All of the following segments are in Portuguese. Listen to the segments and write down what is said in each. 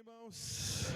Irmãos,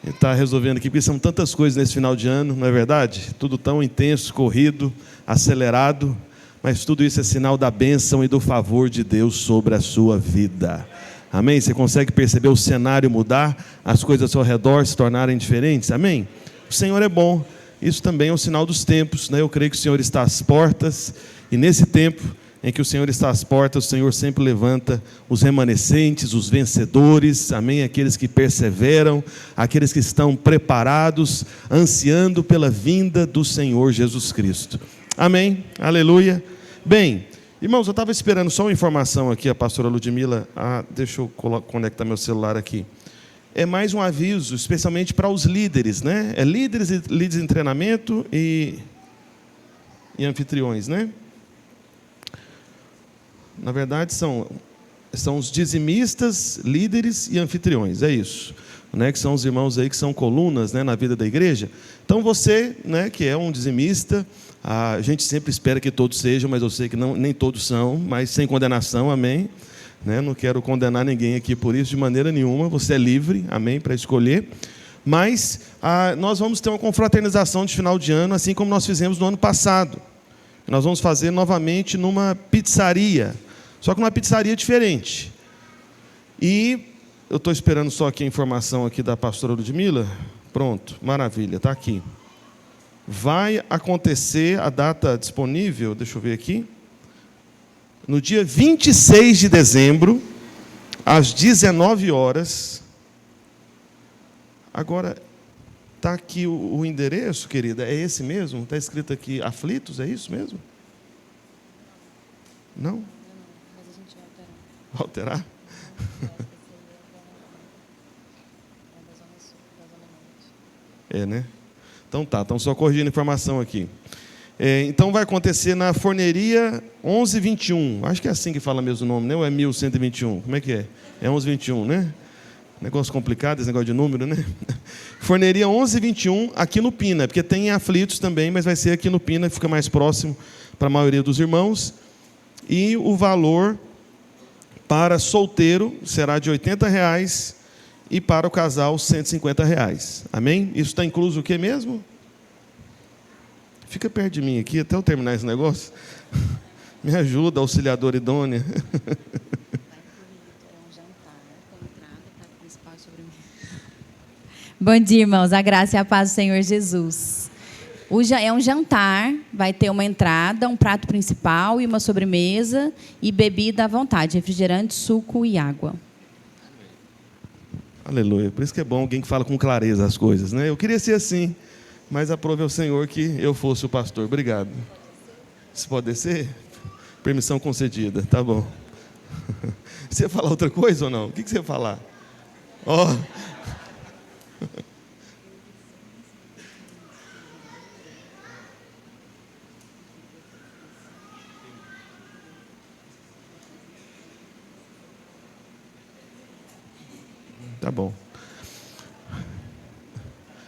ele está resolvendo aqui, porque são tantas coisas nesse final de ano, não é verdade? Tudo tão intenso, corrido, acelerado, mas tudo isso é sinal da bênção e do favor de Deus sobre a sua vida. Amém? Você consegue perceber o cenário mudar, as coisas ao seu redor se tornarem diferentes? Amém? O Senhor é bom, isso também é um sinal dos tempos, né? Eu creio que o Senhor está às portas, e nesse tempo em que o Senhor está às portas, o Senhor sempre levanta os remanescentes, os vencedores, amém? Aqueles que perseveram, aqueles que estão preparados, ansiando pela vinda do Senhor Jesus Cristo. Amém? Aleluia. Bem, irmãos, eu estava esperando só uma informação aqui, a pastora Ludmila. Deixa eu conectar meu celular aqui. É mais um aviso, especialmente para os líderes, né? É líderes em treinamento e anfitriões, né? Na verdade, são os dizimistas, líderes e anfitriões, é isso, né? Que são os irmãos aí que são colunas, né, na vida da igreja. Então você, né, que é um dizimista, a gente sempre espera que todos sejam, mas eu sei que nem todos são, mas sem condenação, amém? Né? Não quero condenar ninguém aqui por isso de maneira nenhuma, você é livre, amém, para escolher. Mas nós vamos ter uma confraternização de final de ano, assim como nós fizemos no ano passado. Nós vamos fazer novamente numa pizzaria, só que numa pizzaria diferente. E eu estou esperando só aqui a informação aqui da pastora Ludmila. Pronto, maravilha, está aqui. Vai acontecer a data disponível, deixa eu ver aqui, no dia 26 de dezembro, às 19 horas. Agora, está aqui o endereço, querida, é esse mesmo? Está escrito aqui, Aflitos, é isso mesmo? Não? Mas a gente vai Vai alterar? É, né? Então tá, então só corrigindo a informação aqui. Então vai acontecer na Forneria 1121, acho que é assim que fala mesmo o nome, né? Ou é 1121? Como é que é? É 1121, né? Negócio complicado, esse negócio de número, né? Forneria 1121, aqui no Pina, porque tem Aflitos também, mas vai ser aqui no Pina, que fica mais próximo para a maioria dos irmãos. E o valor para solteiro será de R$80 e para o casal R$150. Amém? Isso está incluso o que mesmo? Fica perto de mim aqui, até eu terminar esse negócio. Me ajuda, auxiliadora idônea. Bom dia, irmãos. A graça e a paz do Senhor Jesus. É um jantar, vai ter uma entrada, um prato principal e uma sobremesa e bebida à vontade, refrigerante, suco e água. Aleluia. Por isso que é bom alguém que fala com clareza as coisas, né? Eu queria ser assim, mas aprove ao Senhor que eu fosse o pastor. Obrigado. Se pode descer? Permissão concedida, tá bom. Você ia falar outra coisa ou não? O que você ia falar? Ó. Tá bom.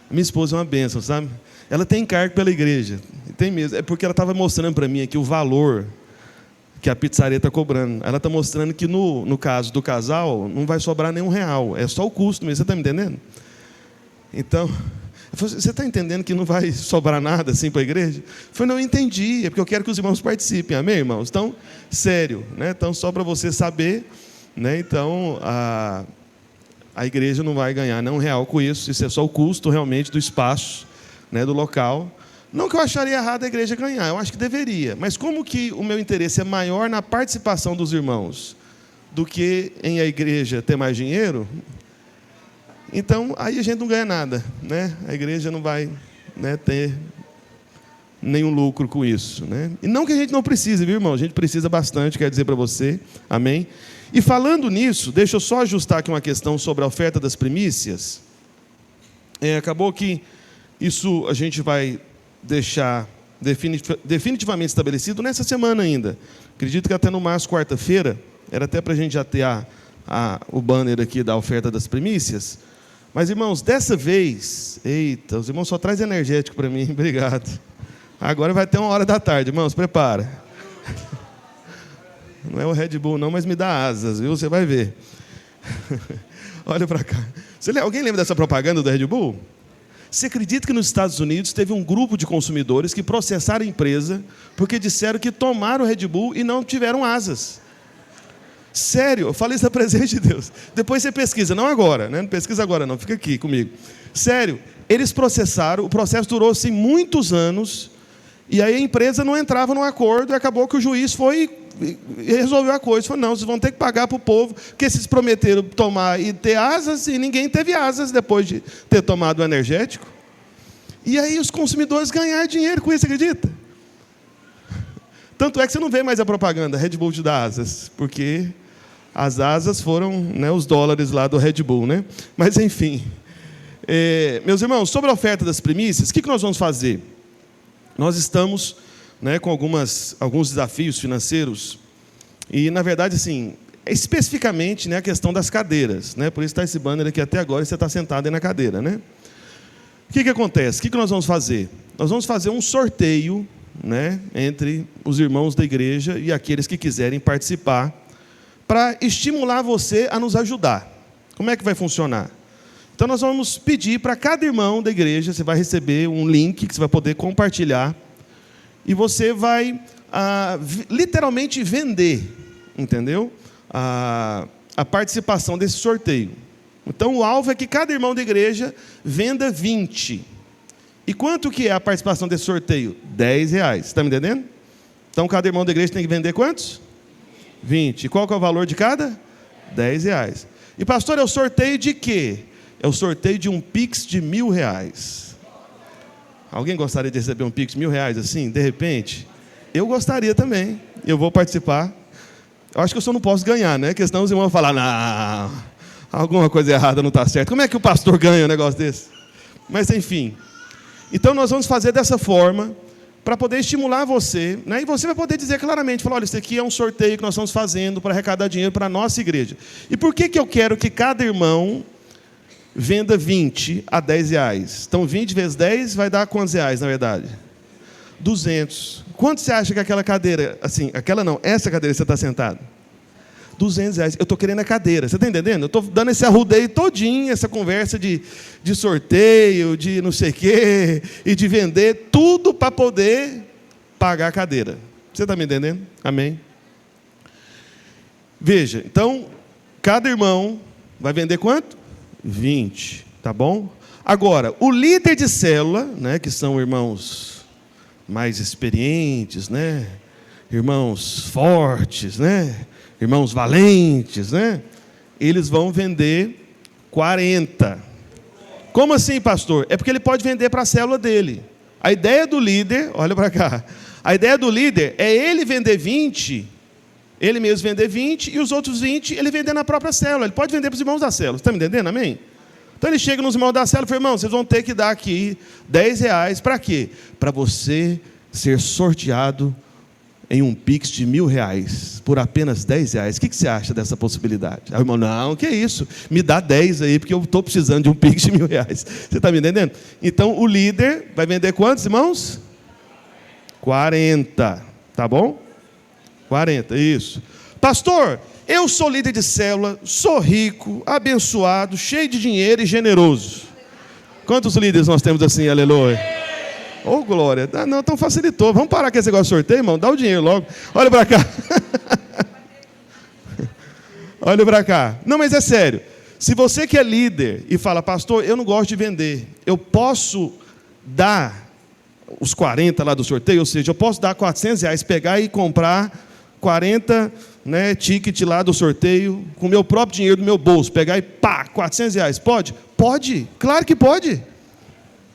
Minha esposa é uma bênção, sabe? Ela tem encargo pela igreja. Tem mesmo. É porque ela estava mostrando para mim aqui o valor que a pizzaria está cobrando. Ela está mostrando que no caso do casal não vai sobrar nenhum real. É só o custo mesmo. Você está me entendendo? Então, você está entendendo que não vai sobrar nada assim para a igreja? Eu falei, não, eu entendi. É porque eu quero que os irmãos participem. Amém, irmãos? Então, sério, né? Então, só para você saber, né? Então, a igreja não vai ganhar nenhum real com isso. Isso é só o custo realmente do espaço, né, do local. Não que eu acharia errado a igreja ganhar, eu acho que deveria. Mas como que o meu interesse é maior na participação dos irmãos do que em a igreja ter mais dinheiro, então aí a gente não ganha nada, né? A igreja não vai, né, ter nenhum lucro com isso, né? E não que a gente não precise, viu, irmão? A gente precisa bastante, quero dizer para você. Amém? E falando nisso, deixa eu só ajustar aqui uma questão sobre a oferta das primícias. Acabou que isso a gente vai deixar definitivamente estabelecido nessa semana ainda. Acredito que até no máximo quarta-feira, era até para a gente já ter o banner aqui da oferta das primícias. Mas, irmãos, dessa vez, eita, os irmãos só trazem energético para mim, obrigado. Agora vai ter 13h, irmãos, prepara. Não é o Red Bull não, mas me dá asas, viu? Você vai ver. Olha para cá. Alguém lembra dessa propaganda da Red Bull? Você acredita que nos Estados Unidos teve um grupo de consumidores que processaram a empresa porque disseram que tomaram Red Bull e não tiveram asas? Sério, eu falei isso na presença de Deus. Depois você pesquisa, não agora, né? Não pesquisa agora não, fica aqui comigo. Sério, eles processaram, o processo durou assim, muitos anos, e aí a empresa não entrava num acordo, e acabou que o juiz foi e resolveu a coisa. Falou, não, vocês vão ter que pagar para o povo, porque vocês prometeram tomar e ter asas, e ninguém teve asas depois de ter tomado o energético. E aí os consumidores ganharam dinheiro com isso, acredita? Tanto é que você não vê mais a propaganda, Red Bull te dá asas, porque as asas foram, né, os dólares lá do Red Bull, né? Mas, enfim. Meus irmãos, sobre a oferta das primícias, o que nós vamos fazer? Nós estamos, né, com alguns desafios financeiros e, na verdade, assim, especificamente, né, a questão das cadeiras, né? Por isso está esse banner aqui até agora e você está sentado aí na cadeira, né? O que acontece? O que nós vamos fazer? Nós vamos fazer um sorteio, né, entre os irmãos da igreja e aqueles que quiserem participar, para estimular você a nos ajudar. Como é que vai funcionar? Então, nós vamos pedir para cada irmão da igreja, você vai receber um link que você vai poder compartilhar, e você vai literalmente vender, entendeu? A participação desse sorteio. Então, o alvo é que cada irmão da igreja venda 20. E quanto que é a participação desse sorteio? R$10. Está me entendendo? Então, cada irmão da igreja tem que vender quantos? 20. E qual que é o valor de cada? R$10. E, pastor, é o sorteio de quê? É o sorteio de um Pix de R$1.000. Alguém gostaria de receber um Pix de R$1.000 assim, de repente? Eu gostaria também. Eu vou participar. Eu acho que eu só não posso ganhar, né? Porque senão os irmãos vão falar, não, alguma coisa errada não está certa. Como é que o pastor ganha um negócio desse? Mas, enfim. Então, nós vamos fazer dessa forma para poder estimular você, né? E você vai poder dizer claramente, falar, olha, isso aqui é um sorteio que nós estamos fazendo para arrecadar dinheiro para a nossa igreja. E por que eu quero que cada irmão venda 20 a R$10? Então, 20 vezes 10 vai dar quantos reais, na verdade? 200. Quanto você acha que aquela cadeira, assim, aquela não, essa cadeira que você está sentado? R$200. Eu estou querendo a cadeira, você está entendendo? Eu estou dando esse arrudeio todinho, essa conversa de sorteio, de não sei o quê, e de vender, tudo para poder pagar a cadeira. Você está me entendendo? Amém? Veja, então, cada irmão vai vender quanto? 20, tá bom? Agora, o líder de célula, né, que são irmãos mais experientes, né, irmãos fortes, né, irmãos valentes, né, eles vão vender 40. Como assim, pastor? É porque ele pode vender para a célula dele. A ideia do líder, olha para cá, a ideia do líder é ele vender 20, ele mesmo vender 20, e os outros 20 ele vender na própria célula. Ele pode vender para os irmãos da célula. Está me entendendo? Amém? Então ele chega nos irmãos da célula e fala, irmão, vocês vão ter que dar aqui R$10. Para quê? Para você ser sorteado em um Pix de R$1.000 por apenas R$10. O que você acha dessa possibilidade? Aí o irmão, não, que é isso? Me dá 10 aí, porque eu estou precisando de um Pix de R$1.000. Você está me entendendo? Então o líder vai vender quantos, irmãos? 40. Tá bom? 40, isso. Pastor, eu sou líder de célula, sou rico, abençoado, cheio de dinheiro e generoso. Quantos líderes nós temos assim, aleluia? Oh, glória. Não, então facilitou. Vamos parar com esse negócio de sorteio, irmão? Dá o dinheiro logo. Olha para cá. Olha para cá. Não, mas é sério. Se você que é líder e fala, pastor, eu não gosto de vender, eu posso dar os 40 lá do sorteio, ou seja, eu posso dar R$400, pegar e comprar 40, né, ticket lá do sorteio, com o meu próprio dinheiro do meu bolso, pegar e pá, R$400. Pode? Pode. Claro que pode.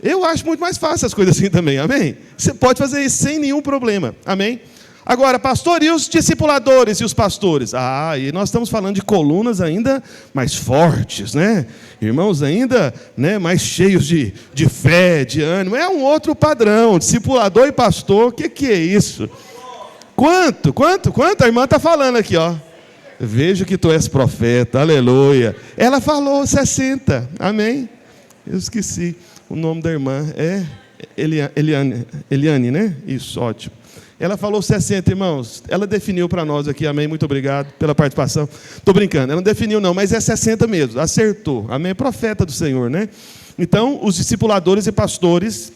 Eu acho muito mais fácil as coisas assim também, amém? Você pode fazer isso sem nenhum problema, amém? Agora, pastor, e os discipuladores e os pastores? E nós estamos falando de colunas ainda mais fortes, né? Irmãos ainda, né, mais cheios de fé, de ânimo. É um outro padrão, discipulador e pastor, o que é isso? Quanto? A irmã está falando aqui, ó. Vejo que tu és profeta, aleluia. Ela falou 60, amém? Eu esqueci. O nome da irmã é Eliane, né? Isso, ótimo. Ela falou 60, irmãos. Ela definiu para nós aqui, amém? Muito obrigado pela participação. Estou brincando, ela não definiu não, mas é 60 mesmo. Acertou, amém? Profeta do Senhor, né? Então, os discipuladores e pastores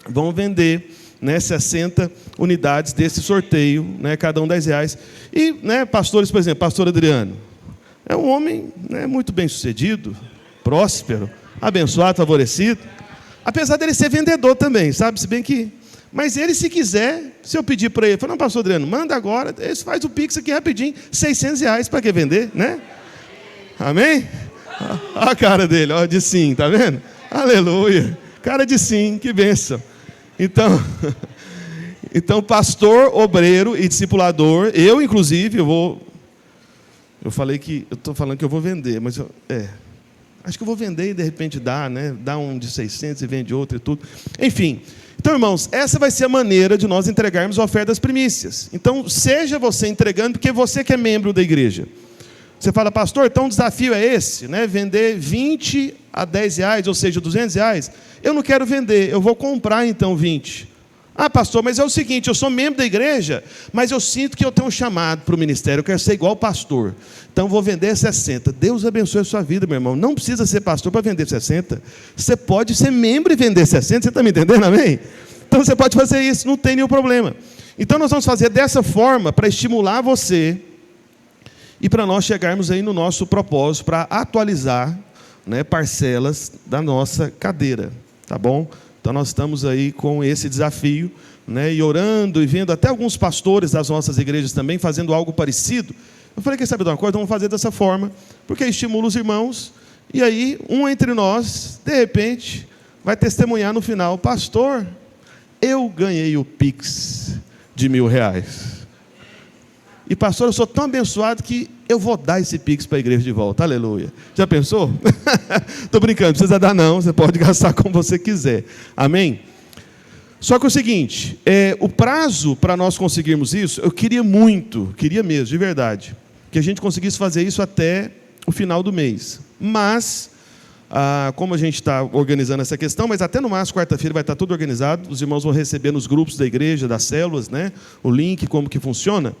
vão vender, né, 60 unidades desse sorteio, né, cada um R$10. E, né, pastores, por exemplo, pastor Adriano, é um homem, né, muito bem sucedido, próspero, abençoado, favorecido. Apesar dele ser vendedor também, sabe? Se bem que... Mas ele, se quiser, se eu pedir para ele, falar, não, pastor Adriano, manda agora, ele faz o Pix aqui rapidinho, R$600, para que vender, né? Amém? Olha a cara dele, ó, de sim, tá vendo? Aleluia. Cara de sim, que bênção. Então, pastor, obreiro e discipulador, eu, inclusive, eu estou falando que eu vou vender, mas acho que eu vou vender e de repente dá, né? Dá um de 600 e vende outro e tudo. Enfim, então, irmãos, essa vai ser a maneira de nós entregarmos a oferta das primícias. Então, seja você entregando, porque você que é membro da igreja. Você fala, pastor, então o desafio é esse, né? Vender 20 a R$10, ou seja, R$200. Eu não quero vender, eu vou comprar então 20. Ah, pastor, mas é o seguinte, eu sou membro da igreja, mas eu sinto que eu tenho um chamado para o ministério, eu quero ser igual pastor. Então, vou vender 60. Deus abençoe a sua vida, meu irmão. Não precisa ser pastor para vender 60. Você pode ser membro e vender 60, você está me entendendo, amém? Então, você pode fazer isso, não tem nenhum problema. Então, nós vamos fazer dessa forma para estimular você e para nós chegarmos aí no nosso propósito, para atualizar, né, parcelas da nossa cadeira, tá bom? Então, nós estamos aí com esse desafio, né, e orando e vendo até alguns pastores das nossas igrejas também fazendo algo parecido. Eu falei, quer saber de uma coisa? Vamos fazer dessa forma, porque estimula os irmãos, e aí um entre nós, de repente, vai testemunhar no final, pastor, eu ganhei o Pix de R$1.000. E pastor, eu sou tão abençoado que eu vou dar esse Pix para a igreja de volta. Aleluia. Já pensou? Estou brincando, não precisa dar não, você pode gastar como você quiser. Amém? Só que é o seguinte, o prazo para nós conseguirmos isso, eu queria muito, queria mesmo, de verdade, que a gente conseguisse fazer isso até o final do mês. Mas, como a gente está organizando essa questão, mas até no máximo quarta-feira vai estar tudo organizado, os irmãos vão receber nos grupos da igreja, das células, né, o link, como que funciona.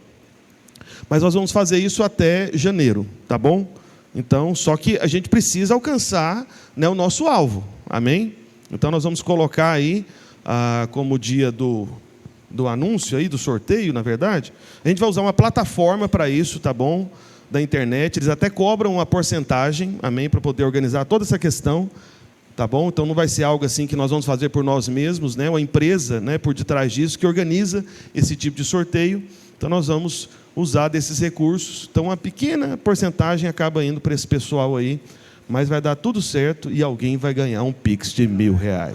Mas nós vamos fazer isso até janeiro, tá bom? Então, só que a gente precisa alcançar, né, o nosso alvo, amém? Então, nós vamos colocar aí, como dia do anúncio, aí, do sorteio, na verdade, a gente vai usar uma plataforma para isso, tá bom? Da internet, eles até cobram uma porcentagem, amém? Para poder organizar toda essa questão, tá bom? Então, não vai ser algo assim que nós vamos fazer por nós mesmos, né? Uma empresa, né, por detrás disso, que organiza esse tipo de sorteio. Então, nós vamos usar desses recursos. Então, uma pequena porcentagem acaba indo para esse pessoal aí, mas vai dar tudo certo e alguém vai ganhar um Pix de R$1.000.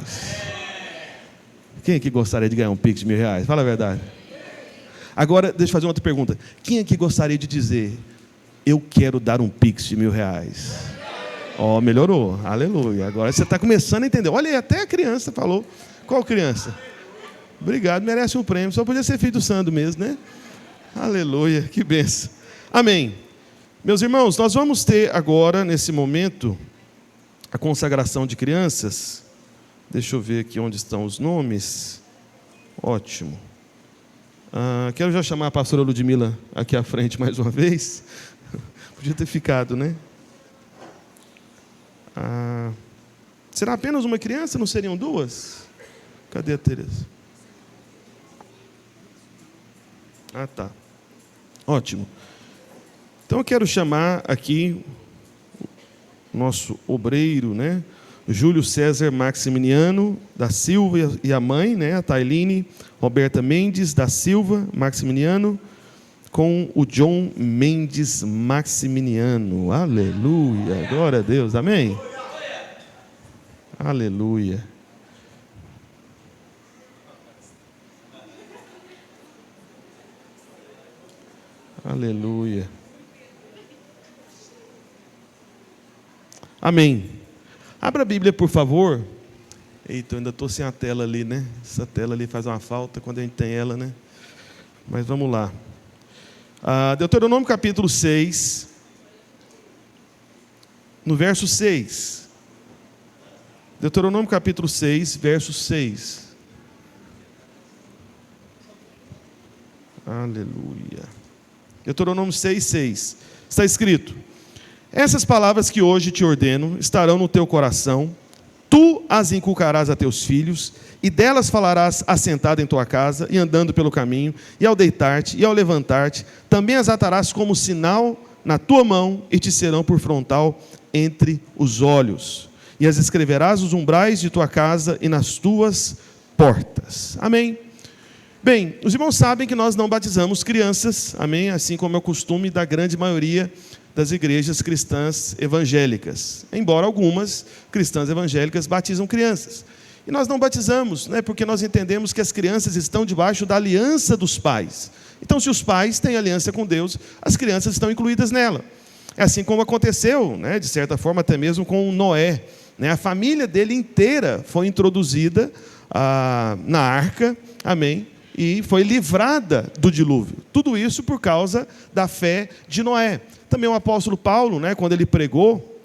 Quem aqui gostaria de ganhar um Pix de R$1.000? Fala a verdade. Agora, deixa eu fazer uma outra pergunta. Quem aqui gostaria de dizer, eu quero dar um Pix de R$1.000? Ó, melhorou. Aleluia. Agora você está começando a entender. Olha, até a criança falou. Qual criança? Obrigado, merece um prêmio. Só podia ser filho do Sandro mesmo, né? Aleluia, que bênção. Amém. Meus irmãos, nós vamos ter agora, nesse momento, a consagração de crianças. Deixa eu ver aqui onde estão os nomes. Ótimo. Quero já chamar a pastora Ludmila aqui à frente mais uma vez. Podia ter ficado, né? Será apenas uma criança? Não seriam duas? Cadê a Tereza? Tá. Ótimo. Então eu quero chamar aqui o nosso obreiro, né? Júlio César Maximiliano da Silva e a mãe, né? A Tailine Roberta Mendes da Silva Maximiliano, com o John Mendes Maximiliano. Aleluia. Glória a Deus. Amém? Aleluia. Aleluia. Amém. Abra a Bíblia, por favor. Eita, eu ainda estou sem a tela ali, né? Essa tela ali faz uma falta quando a gente tem ela, né? Mas vamos lá. Deuteronômio capítulo 6, no verso 6. Deuteronômio capítulo 6, verso 6. Aleluia. Deuteronômio 6:6. Está escrito: essas palavras que hoje te ordeno estarão no teu coração, tu as inculcarás a teus filhos, e delas falarás assentado em tua casa, e andando pelo caminho, e ao deitar-te, e ao levantar-te, também as atarás como sinal na tua mão, e te serão por frontal entre os olhos. E as escreverás nos umbrais de tua casa e nas tuas portas. Amém. Bem, os irmãos sabem que nós não batizamos crianças, amém? Assim como é o costume da grande maioria das igrejas cristãs evangélicas. Embora algumas cristãs evangélicas batizam crianças. E nós não batizamos, né, porque nós entendemos que as crianças estão debaixo da aliança dos pais. Então, se os pais têm aliança com Deus, as crianças estão incluídas nela. É assim como aconteceu, né, de certa forma, até mesmo com Noé. Né, a família dele inteira foi introduzida na arca, amém? E foi livrada do dilúvio. Tudo isso por causa da fé de Noé. Também o apóstolo Paulo, né, quando ele pregou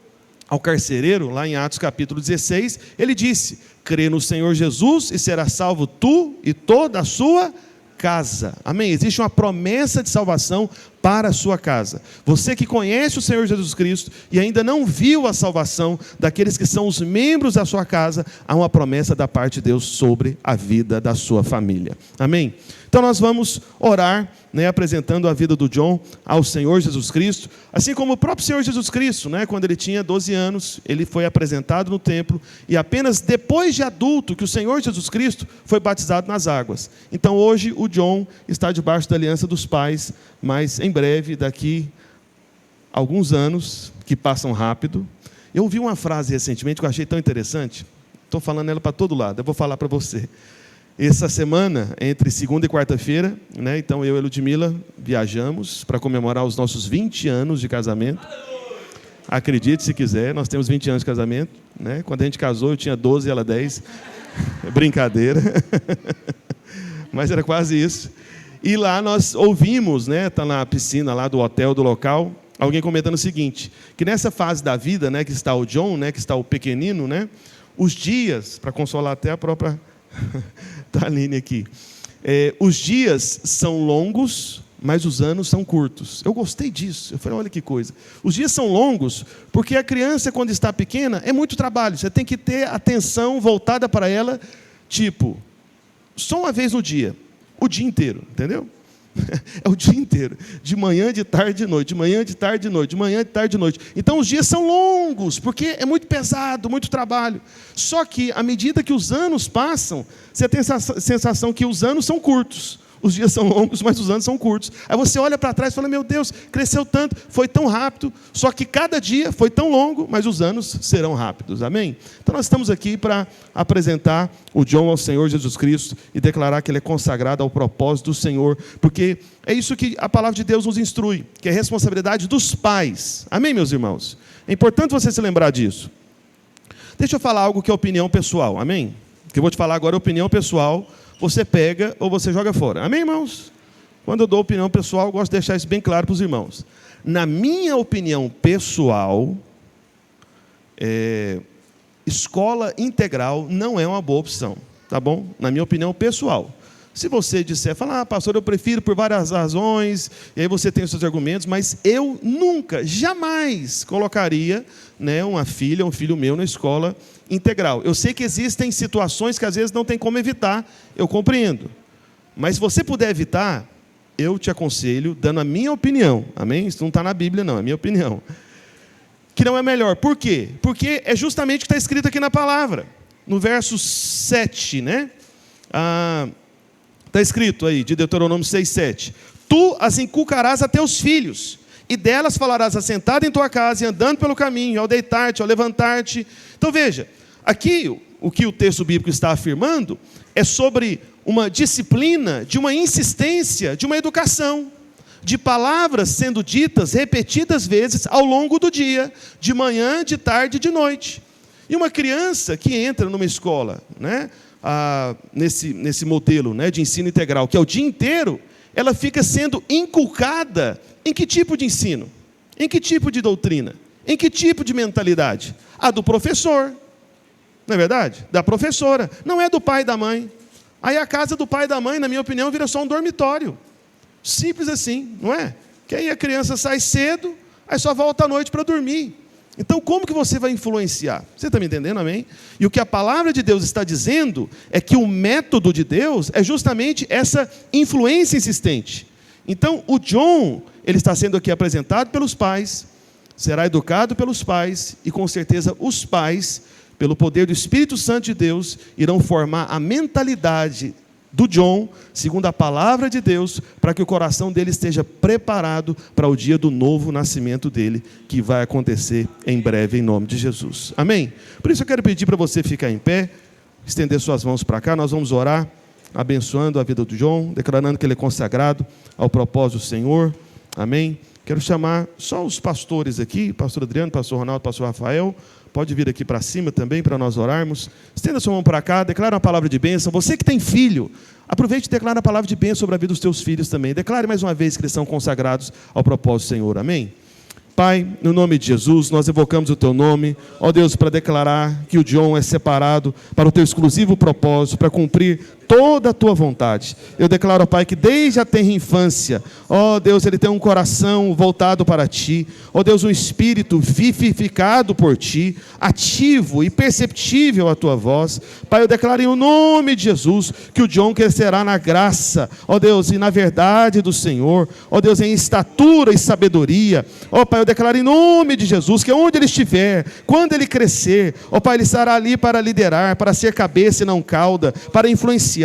ao carcereiro, lá em Atos capítulo 16, ele disse: crê no Senhor Jesus e será salvo tu e toda a sua casa. Amém? Existe uma promessa de salvação para a sua casa. Você que conhece o Senhor Jesus Cristo e ainda não viu a salvação daqueles que são os membros da sua casa, há uma promessa da parte de Deus sobre a vida da sua família. Amém? Então nós vamos orar, né, apresentando a vida do John ao Senhor Jesus Cristo, assim como o próprio Senhor Jesus Cristo, né, quando ele tinha 12 anos, ele foi apresentado no templo, e apenas depois de adulto que o Senhor Jesus Cristo foi batizado nas águas. Então hoje o John está debaixo da aliança dos pais, mas em breve, daqui a alguns anos, que passam rápido, eu ouvi uma frase recentemente que eu achei tão interessante, estou falando ela para todo lado, eu vou falar para você. Essa semana, entre segunda e quarta-feira, né, então eu e a Ludmila viajamos para comemorar os nossos 20 anos de casamento. Acredite se quiser, nós temos 20 anos de casamento. Né? Quando a gente casou, eu tinha 12 e ela 10. Brincadeira. Mas era quase isso. E lá nós ouvimos, né, tá na piscina lá do hotel, do local, alguém comentando o seguinte, que nessa fase da vida, né, que está o John, né, que está o pequenino, né, os dias, para consolar até a própria Taline aqui, os dias são longos, mas os anos são curtos. Eu gostei disso. Eu falei, olha que coisa. Os dias são longos porque a criança, quando está pequena, é muito trabalho. Você tem que ter atenção voltada para ela, tipo, só uma vez no dia, o dia inteiro, entendeu? É o dia inteiro, de manhã, de tarde, de noite, de manhã, de tarde, de noite, de manhã, de tarde, de noite. Então os dias são longos, porque é muito pesado, muito trabalho. Só que, à medida que os anos passam, você tem essa sensação que os anos são curtos. Os dias são longos, mas os anos são curtos. Aí você olha para trás e fala, meu Deus, cresceu tanto, foi tão rápido, só que cada dia foi tão longo, mas os anos serão rápidos. Amém? Então nós estamos aqui para apresentar o John ao Senhor Jesus Cristo e declarar que ele é consagrado ao propósito do Senhor, porque é isso que a palavra de Deus nos instrui, que é responsabilidade dos pais. Amém, meus irmãos? É importante você se lembrar disso. Deixa eu falar algo que é opinião pessoal, amém? O que eu vou te falar agora é opinião pessoal. Você pega ou você joga fora. Amém, irmãos? Quando eu dou opinião pessoal, eu gosto de deixar isso bem claro para os irmãos. Na minha opinião pessoal, escola integral não é uma boa opção. Tá bom? Na minha opinião pessoal. Se você disser, fala, pastor, eu prefiro por várias razões, e aí você tem os seus argumentos, mas eu nunca, jamais colocaria, né, uma filha, um filho meu na escola integral. Eu sei que existem situações que às vezes não tem como evitar, eu compreendo. Mas se você puder evitar, eu te aconselho, dando a minha opinião, amém? Isso não está na Bíblia não, é a minha opinião. Que não é melhor. Por quê? Porque é justamente o que está escrito aqui na palavra. No verso 7, né? Está escrito aí, de Deuteronômio 6:7. Tu as inculcarás a teus filhos, e delas falarás assentado em tua casa, e andando pelo caminho, ao deitar-te, ao levantar-te. Então veja, aqui o que o texto bíblico está afirmando é sobre uma disciplina, de uma insistência, de uma educação, de palavras sendo ditas repetidas vezes ao longo do dia, de manhã, de tarde e de noite. E uma criança que entra numa escola, né, nesse modelo, né, de ensino integral, que é o dia inteiro, ela fica sendo inculcada em que tipo de ensino? Em que tipo de doutrina? Em que tipo de mentalidade? A do professor, não é verdade? Da professora, não é do pai e da mãe. Aí a casa do pai e da mãe, na minha opinião, vira só um dormitório. Simples assim, não é? Que aí a criança sai cedo, aí só volta à noite para dormir. Então, como que você vai influenciar? Você está me entendendo, amém? E o que a palavra de Deus está dizendo é que o método de Deus é justamente essa influência insistente. Então, o John, ele está sendo aqui apresentado pelos pais, será educado pelos pais, e com certeza os pais, pelo poder do Espírito Santo de Deus, irão formar a mentalidade do John, segundo a palavra de Deus, para que o coração dele esteja preparado para o dia do novo nascimento dele, que vai acontecer em breve, em nome de Jesus. Amém? Por isso eu quero pedir para você ficar em pé, estender suas mãos para cá, nós vamos orar, abençoando a vida do John, declarando que ele é consagrado ao propósito do Senhor. Amém? Quero chamar só os pastores aqui, pastor Adriano, pastor Ronaldo, pastor Rafael. Pode vir aqui para cima também para nós orarmos. Estenda sua mão para cá, declara uma palavra de bênção. Você que tem filho, aproveite e declara a palavra de bênção sobre a vida dos teus filhos também. Declare mais uma vez que eles são consagrados ao propósito do Senhor. Amém? Pai, no nome de Jesus, nós evocamos o Teu nome, ó Deus, para declarar que o John é separado para o Teu exclusivo propósito, para cumprir toda a Tua vontade. Eu declaro, ó Pai, que desde a tenra infância, ó Deus, ele tem um coração voltado para Ti, ó Deus, um espírito vivificado por Ti, ativo e perceptível à Tua voz. Pai, eu declaro em nome de Jesus, que o John crescerá na graça, ó Deus, e na verdade do Senhor, ó Deus, em estatura e sabedoria. Ó Pai, eu declaro em nome de Jesus, que onde ele estiver, quando ele crescer, ó Pai, ele estará ali para liderar, para ser cabeça e não cauda, para influenciar.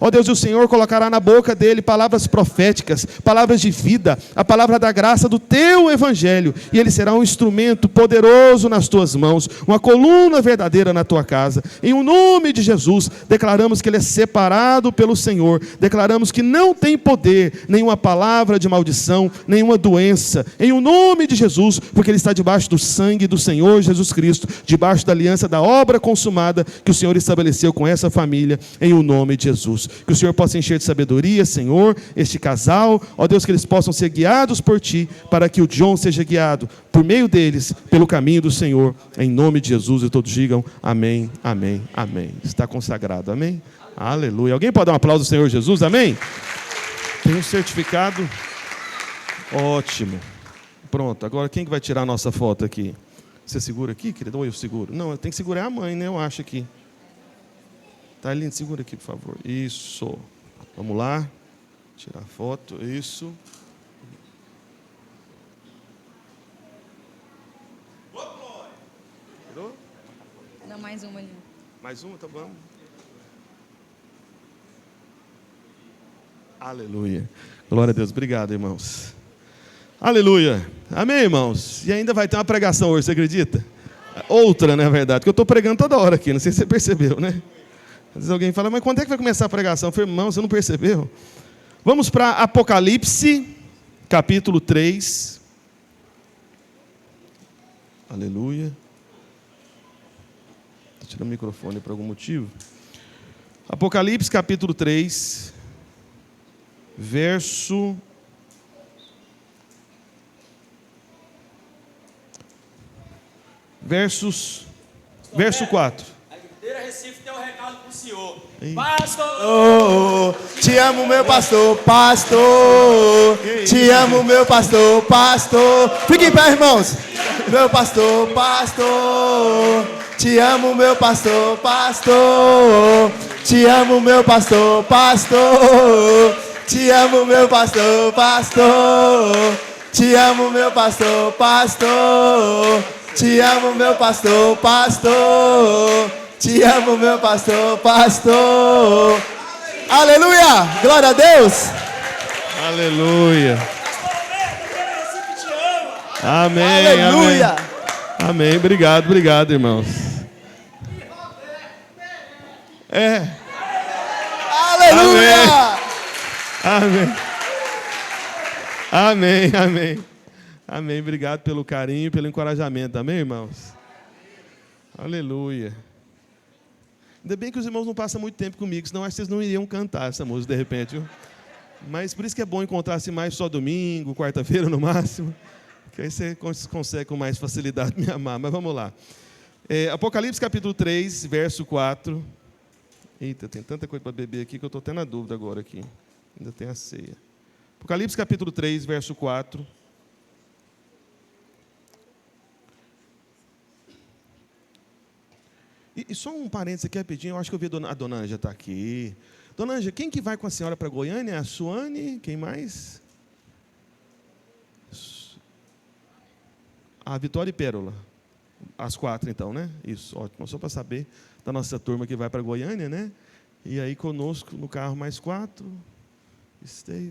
Ó Deus, e o Senhor colocará na boca dele palavras proféticas, palavras de vida, a palavra da graça do Teu Evangelho, e ele será um instrumento poderoso nas Tuas mãos, uma coluna verdadeira na Tua casa. Em o nome de Jesus, declaramos que ele é separado pelo Senhor, declaramos que não tem poder, nenhuma palavra de maldição, nenhuma doença, em o nome de Jesus, porque ele está debaixo do sangue do Senhor Jesus Cristo, debaixo da aliança da obra consumada que o Senhor estabeleceu com essa família, em o nome de Jesus. Que o Senhor possa encher de sabedoria, Senhor, este casal, ó Deus, que eles possam ser guiados por Ti, para que o John seja guiado por meio deles, pelo caminho do Senhor, em nome de Jesus, e todos digam amém, amém, amém. Está consagrado, amém? Aleluia. Alguém pode dar um aplauso ao Senhor Jesus, amém? Tem um certificado, ótimo. Pronto, agora quem que vai tirar a nossa foto aqui? Você segura aqui, querido? Ou eu seguro? Não, tem que segurar a mãe, né? Eu acho aqui. Tá lindo, segura aqui, por favor. Isso. Vamos lá. Tirar a foto. Isso. Tirou? Não, mais uma ali. Mais uma, tá bom. Aleluia. Glória a Deus. Obrigado, irmãos. Aleluia. Amém, irmãos? E ainda vai ter uma pregação hoje, você acredita? Outra, na verdade, que eu estou pregando toda hora aqui, não sei se você percebeu, né? Às vezes alguém fala, mas quando é que vai começar a pregação? Eu falei, irmão, você não percebeu? Vamos para Apocalipse, capítulo 3. Aleluia. Estou tirando o microfone por algum motivo. Apocalipse, capítulo 3, verso 4. Recife tem um recado pro senhor. Ei. Pastor, te amo, meu pastor, pastor. Te amo, meu pastor, pastor. Fique em pé, irmãos. Meu pastor, pastor. Te amo, meu pastor, pastor. Te amo, meu pastor, pastor. Te amo, meu pastor, pastor. Te amo, meu pastor, pastor. Te amo, meu pastor, pastor. Te amo, meu pastor, pastor. Aleluia! Glória a Deus! Aleluia. Amém. Aleluia! Amém. Obrigado, irmãos. Aleluia! Amém. Obrigado pelo carinho e pelo encorajamento. Amém, irmãos? Aleluia. Ainda bem que os irmãos não passam muito tempo comigo, senão acho que vocês não iriam cantar essa música de repente, viu? Mas por isso que é bom encontrar-se mais só domingo, quarta-feira no máximo, que aí você consegue com mais facilidade me amar. Mas vamos lá. Apocalipse capítulo 3, verso 4. Eita, tem tanta coisa para beber aqui que eu estou até na dúvida agora aqui. Ainda tem a ceia. Apocalipse capítulo 3, verso 4. E só um parênteses aqui rapidinho, eu acho que eu vi a dona Ângela está aqui. Dona Ângela, quem que vai com a senhora para Goiânia? A Suane? Quem mais? A Vitória e Pérola. As 4, então, né? Isso, ótimo. Só para saber da nossa turma que vai para Goiânia, né? E aí conosco no carro mais 4.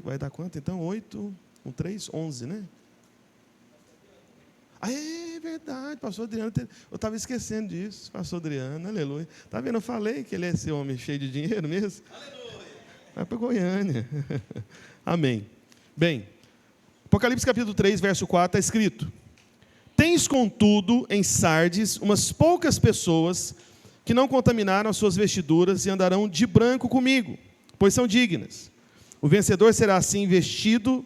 Vai dar quanto? Então, 8, 3, 11, né? Ah, é verdade, pastor Adriano. Eu estava esquecendo disso, pastor Adriano, aleluia. Está vendo? Eu falei que ele é esse homem cheio de dinheiro mesmo. Aleluia. Vai para Goiânia. Amém. Bem, Apocalipse capítulo 3, verso 4, está escrito: Tens, contudo, em Sardes, umas poucas pessoas que não contaminaram as suas vestiduras e andarão de branco comigo, pois são dignas. O vencedor será assim vestido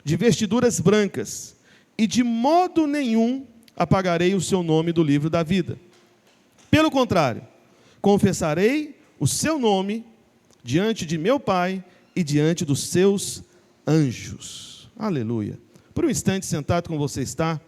de vestiduras brancas, e de modo nenhum apagarei o seu nome do livro da vida. Pelo contrário, confessarei o seu nome diante de meu Pai e diante dos seus anjos. Aleluia. Por um instante, sentado como você está,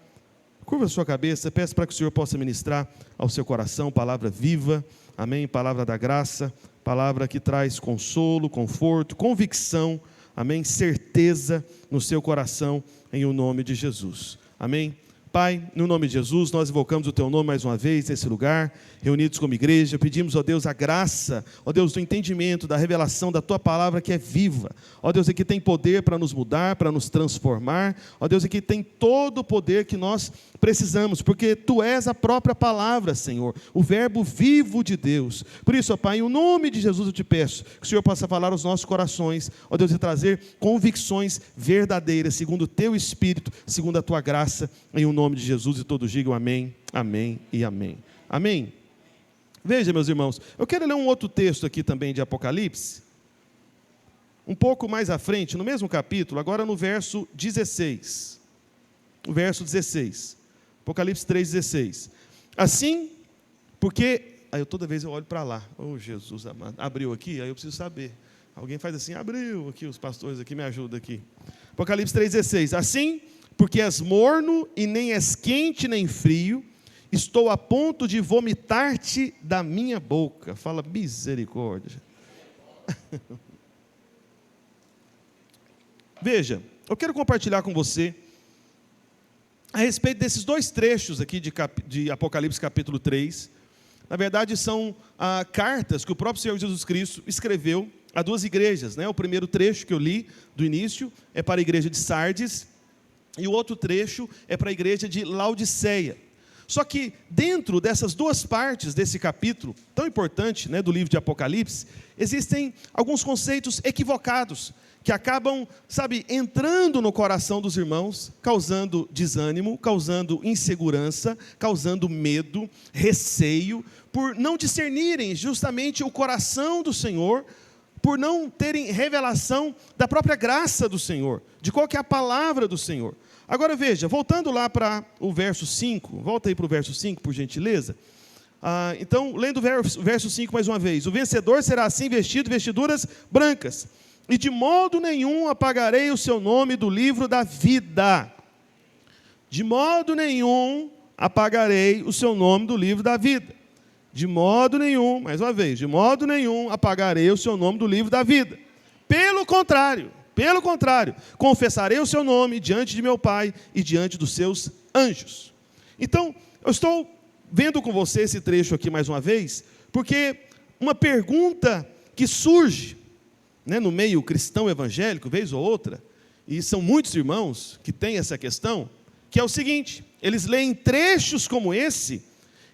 curva a sua cabeça, peço para que o Senhor possa ministrar ao seu coração palavra viva, amém, palavra da graça, palavra que traz consolo, conforto, convicção, amém, certeza no seu coração, em o nome de Jesus, amém. Pai, no nome de Jesus, nós invocamos o Teu nome mais uma vez nesse lugar, reunidos como igreja, pedimos, ó Deus, a graça, ó Deus, do entendimento, da revelação da Tua palavra que é viva, ó Deus, e que tem poder para nos mudar, para nos transformar, ó Deus, e que tem todo o poder que nós precisamos, porque Tu és a própria palavra, Senhor, o verbo vivo de Deus. Por isso, ó Pai, em nome de Jesus eu te peço, que o Senhor possa falar aos nossos corações, ó Deus, e trazer convicções verdadeiras, segundo o Teu Espírito, segundo a Tua graça, em o nome de Jesus, e todos digam amém, amém e amém. Amém? Veja, meus irmãos, eu quero ler um outro texto aqui também de Apocalipse, um pouco mais à frente, no mesmo capítulo, agora no verso 16. O verso 16. Apocalipse 3,16. Assim, porque... Aí toda vez eu olho para lá. Oh, Jesus amado. Abriu aqui? Aí eu preciso saber. Alguém faz assim, abriu aqui, os pastores aqui me ajudam aqui. Apocalipse 3,16. Assim, porque és morno e nem és quente nem frio, estou a ponto de vomitar-te da minha boca. Fala, misericórdia. Veja, eu quero compartilhar com você a respeito desses dois trechos aqui de Apocalipse capítulo 3. Na verdade, são cartas que o próprio Senhor Jesus Cristo escreveu a duas igrejas, né? O primeiro trecho que eu li do início é para a igreja de Sardes, e o outro trecho é para a igreja de Laodiceia. Só que dentro dessas duas partes desse capítulo, tão importante, né, do livro de Apocalipse, existem alguns conceitos equivocados, que acabam, entrando no coração dos irmãos, causando desânimo, causando insegurança, causando medo, receio, por não discernirem justamente o coração do Senhor, por não terem revelação da própria graça do Senhor, de qual que é a palavra do Senhor. Agora veja, voltando lá para o verso 5, volta aí para o verso 5, por gentileza. Então, lendo o verso 5 mais uma vez. O vencedor será assim vestido, vestiduras brancas, e de modo nenhum apagarei o seu nome do livro da vida. De modo nenhum apagarei o seu nome do livro da vida. De modo nenhum, mais uma vez, de modo nenhum apagarei o seu nome do livro da vida. Pelo contrário, confessarei o seu nome diante de meu Pai e diante dos seus anjos. Então, eu estou vendo com você esse trecho aqui mais uma vez, porque uma pergunta que surge, né, no meio cristão evangélico, vez ou outra, e são muitos irmãos que têm essa questão, que é o seguinte: eles leem trechos como esse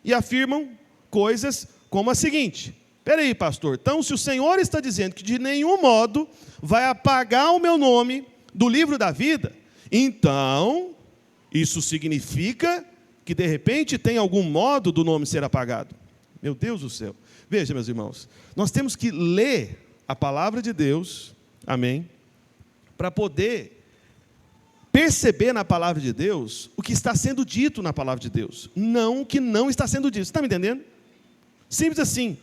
e afirmam coisas como a seguinte: peraí, pastor, então se o Senhor está dizendo que de nenhum modo vai apagar o meu nome do livro da vida, então isso significa que de repente tem algum modo do nome ser apagado. Meu Deus do céu. Veja, meus irmãos, nós temos que ler a palavra de Deus, amém, para poder perceber na palavra de Deus o que está sendo dito na palavra de Deus, não o que não está sendo dito. Você está me entendendo? Simples assim.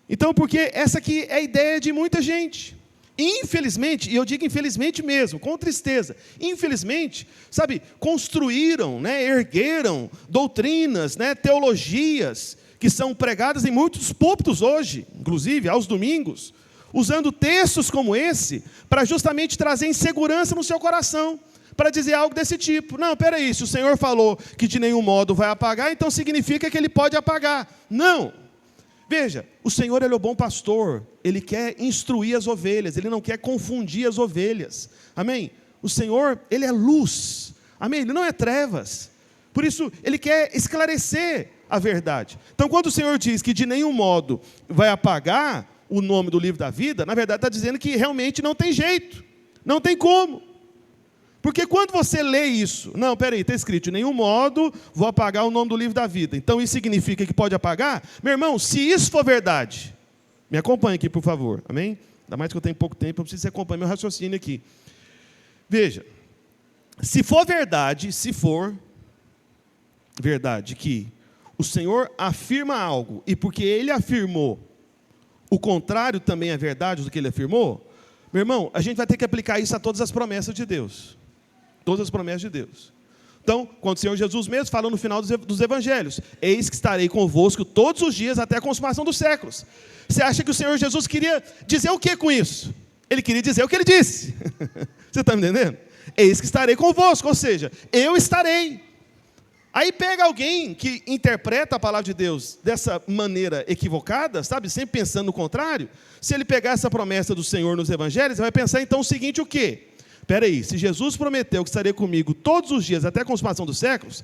Então, porque essa aqui é a ideia de muita gente, infelizmente, e eu digo infelizmente mesmo, com tristeza, infelizmente, sabe, construíram, né, ergueram doutrinas, né, teologias, que são pregadas em muitos púlpitos hoje, inclusive aos domingos, usando textos como esse, para justamente trazer insegurança no seu coração, para dizer algo desse tipo. Não, peraí, se o Senhor falou que de nenhum modo vai apagar, então significa que Ele pode apagar. Não. Veja, o Senhor, Ele é o bom pastor, Ele quer instruir as ovelhas, Ele não quer confundir as ovelhas, amém? O Senhor, Ele é luz, amém? Ele não é trevas, por isso Ele quer esclarecer a verdade. Então, quando o Senhor diz que de nenhum modo vai apagar o nome do livro da vida, na verdade está dizendo que realmente não tem jeito, não tem como. Porque quando você lê isso, não, peraí, está escrito, de nenhum modo vou apagar o nome do livro da vida. Então isso significa que pode apagar? Meu irmão, se isso for verdade, me acompanhe aqui, por favor, amém? Ainda mais que eu tenho pouco tempo, eu preciso que você acompanhe meu raciocínio aqui. Veja, se for verdade que o Senhor afirma algo, e porque Ele afirmou, o contrário também é verdade do que Ele afirmou, meu irmão, a gente vai ter que aplicar isso a todas as promessas de Deus. Todas as promessas de Deus. Então, quando o Senhor Jesus mesmo fala no final dos evangelhos, eis que estarei convosco todos os dias até a consumação dos séculos. Você acha que o Senhor Jesus queria dizer o que com isso? Ele queria dizer o que Ele disse. Você está me entendendo? Eis que estarei convosco, ou seja, eu estarei. Aí pega alguém que interpreta a palavra de Deus dessa maneira equivocada, sabe, sempre pensando no contrário. Se ele pegar essa promessa do Senhor nos evangelhos, ele vai pensar então o seguinte, o quê? Espera aí, se Jesus prometeu que estaria comigo todos os dias até a consumação dos séculos,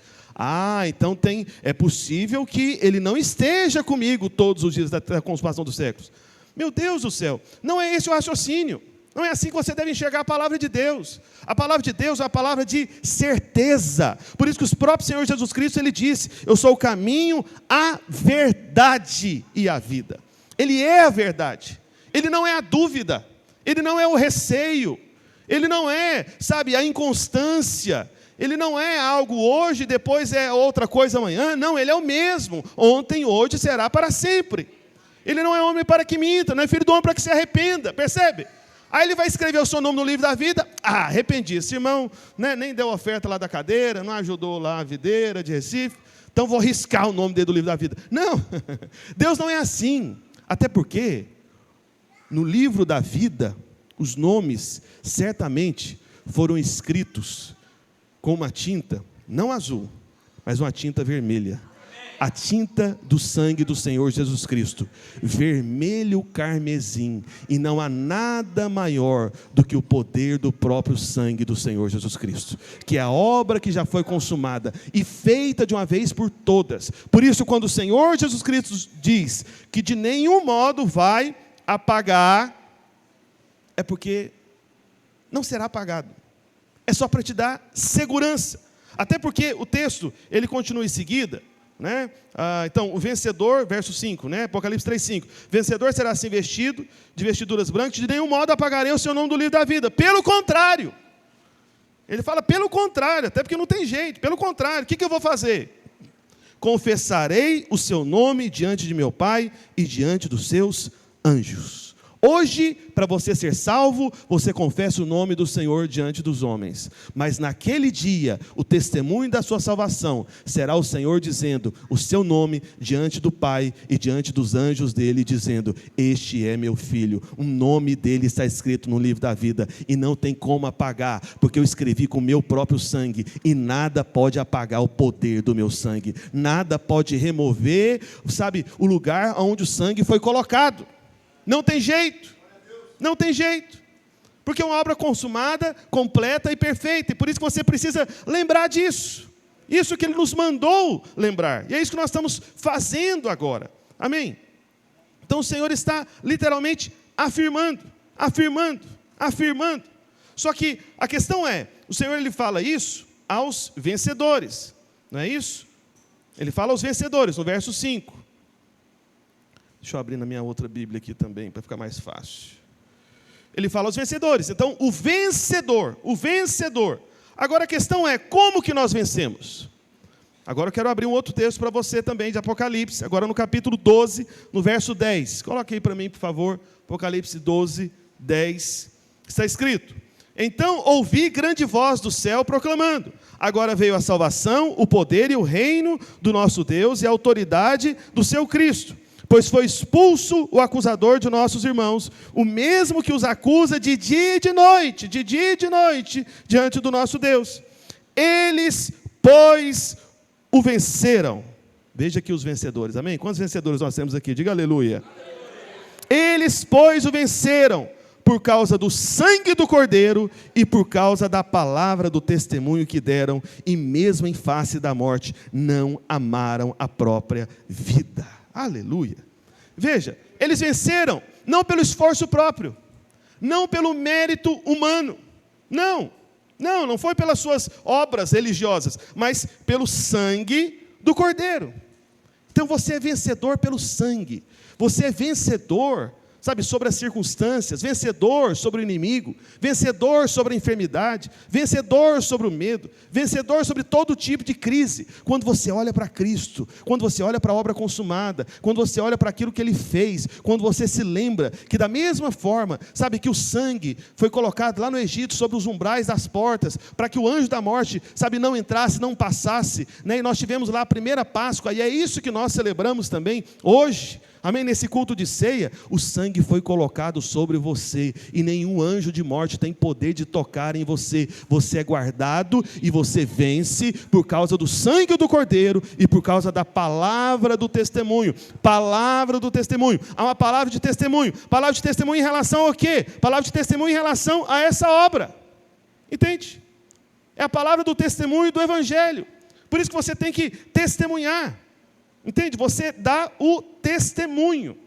então é possível que Ele não esteja comigo todos os dias até a consumação dos séculos. Meu Deus do céu, não é esse o raciocínio. Não é assim que você deve enxergar a palavra de Deus. A palavra de Deus é uma palavra de certeza. Por isso que o próprio Senhor Jesus Cristo, Ele disse, eu sou o caminho, a verdade e a vida. Ele é a verdade. Ele não é a dúvida. Ele não é o receio. Ele não é, sabe, a inconstância. Ele não é algo hoje, depois é outra coisa amanhã. Não, Ele é o mesmo. Ontem, hoje, será para sempre. Ele não é homem para que minta, não é filho do homem para que se arrependa. Percebe? Aí ele vai escrever o seu nome no livro da vida. Arrependi. Esse irmão, né, nem deu oferta lá da cadeira, não ajudou lá a videira de Recife, então vou riscar o nome dele do livro da vida. Não, Deus não é assim. Até porque, no livro da vida, os nomes certamente foram escritos com uma tinta, não azul, mas uma tinta vermelha. A tinta do sangue do Senhor Jesus Cristo, vermelho carmesim, e não há nada maior do que o poder do próprio sangue do Senhor Jesus Cristo, que é a obra que já foi consumada e feita de uma vez por todas. Por isso, quando o Senhor Jesus Cristo diz que de nenhum modo vai apagar, é porque não será apagado, é só para te dar segurança, até porque o texto, ele continua em seguida, né? Então, o vencedor, verso 5, né? Apocalipse 3:5, vencedor será assim vestido, de vestiduras brancas, de nenhum modo apagarei o seu nome do livro da vida, pelo contrário, ele fala pelo contrário, até porque não tem jeito, pelo contrário, o que eu vou fazer? Confessarei o seu nome diante de meu Pai e diante dos seus anjos. Hoje, para você ser salvo, você confessa o nome do Senhor diante dos homens. Mas naquele dia, o testemunho da sua salvação será o Senhor dizendo o seu nome diante do Pai e diante dos anjos dele, dizendo, este é meu filho. O nome dele está escrito no livro da vida e não tem como apagar, porque eu escrevi com o meu próprio sangue e nada pode apagar o poder do meu sangue. Nada pode remover, sabe, o lugar onde o sangue foi colocado. Não tem jeito, não tem jeito, porque é uma obra consumada, completa e perfeita, e por isso que você precisa lembrar disso, isso que Ele nos mandou lembrar, e é isso que nós estamos fazendo agora, amém? Então o Senhor está literalmente afirmando, só que a questão é, o Senhor Ele fala isso aos vencedores, não é isso? Ele fala aos vencedores, no verso 5, deixa eu abrir na minha outra Bíblia aqui também, para ficar mais fácil. Ele fala aos vencedores. Então, o vencedor. Agora a questão é, como que nós vencemos? Agora eu quero abrir um outro texto para você também, de Apocalipse. Agora no capítulo 12, no verso 10. Coloque aí para mim, por favor. Apocalipse 12, 10, está escrito: então ouvi grande voz do céu proclamando: agora veio a salvação, o poder e o reino do nosso Deus e a autoridade do seu Cristo, pois foi expulso o acusador de nossos irmãos, o mesmo que os acusa de dia e de noite, diante do nosso Deus. Eles, pois, o venceram. Veja aqui os vencedores, amém? Quantos vencedores nós temos aqui? Diga aleluia. Eles, pois, o venceram por causa do sangue do Cordeiro e por causa da palavra do testemunho que deram, e mesmo em face da morte, não amaram a própria vida. Aleluia. Veja, eles venceram não pelo esforço próprio, não pelo mérito humano, não foi pelas suas obras religiosas, mas pelo sangue do Cordeiro. Então você é vencedor pelo sangue, você é vencedor, sabe, sobre as circunstâncias, vencedor sobre o inimigo, vencedor sobre a enfermidade, vencedor sobre o medo, vencedor sobre todo tipo de crise. Quando você olha para Cristo, quando você olha para a obra consumada, quando você olha para aquilo que Ele fez, quando você se lembra que da mesma forma, sabe, que o sangue foi colocado lá no Egito sobre os umbrais das portas, para que o anjo da morte, sabe, não entrasse, não passasse, né? E nós tivemos lá a primeira Páscoa, e é isso que nós celebramos também hoje. Amém? Nesse culto de ceia, o sangue foi colocado sobre você, e nenhum anjo de morte tem poder de tocar em você. Você é guardado e você vence por causa do sangue do Cordeiro e por causa da palavra do testemunho. Palavra do testemunho. Há uma palavra de testemunho. Palavra de testemunho em relação ao quê? Palavra de testemunho em relação a essa obra. Entende? É a palavra do testemunho do Evangelho. Por isso que você tem que testemunhar. Entende? Você dá o testemunho.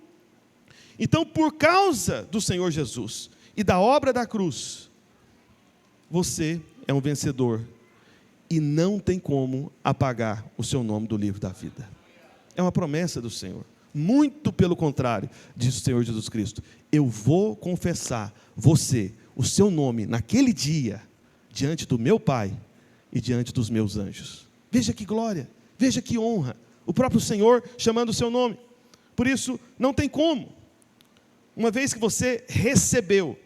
Então, por causa do Senhor Jesus e da obra da cruz, você é um vencedor e não tem como apagar o seu nome do livro da vida. É uma promessa do Senhor. Muito pelo contrário, diz o Senhor Jesus Cristo: eu vou confessar você, o seu nome, naquele dia, diante do meu Pai e diante dos meus anjos. Veja que glória, veja que honra. O próprio Senhor chamando o seu nome. Por isso, não tem como. Uma vez que você recebeu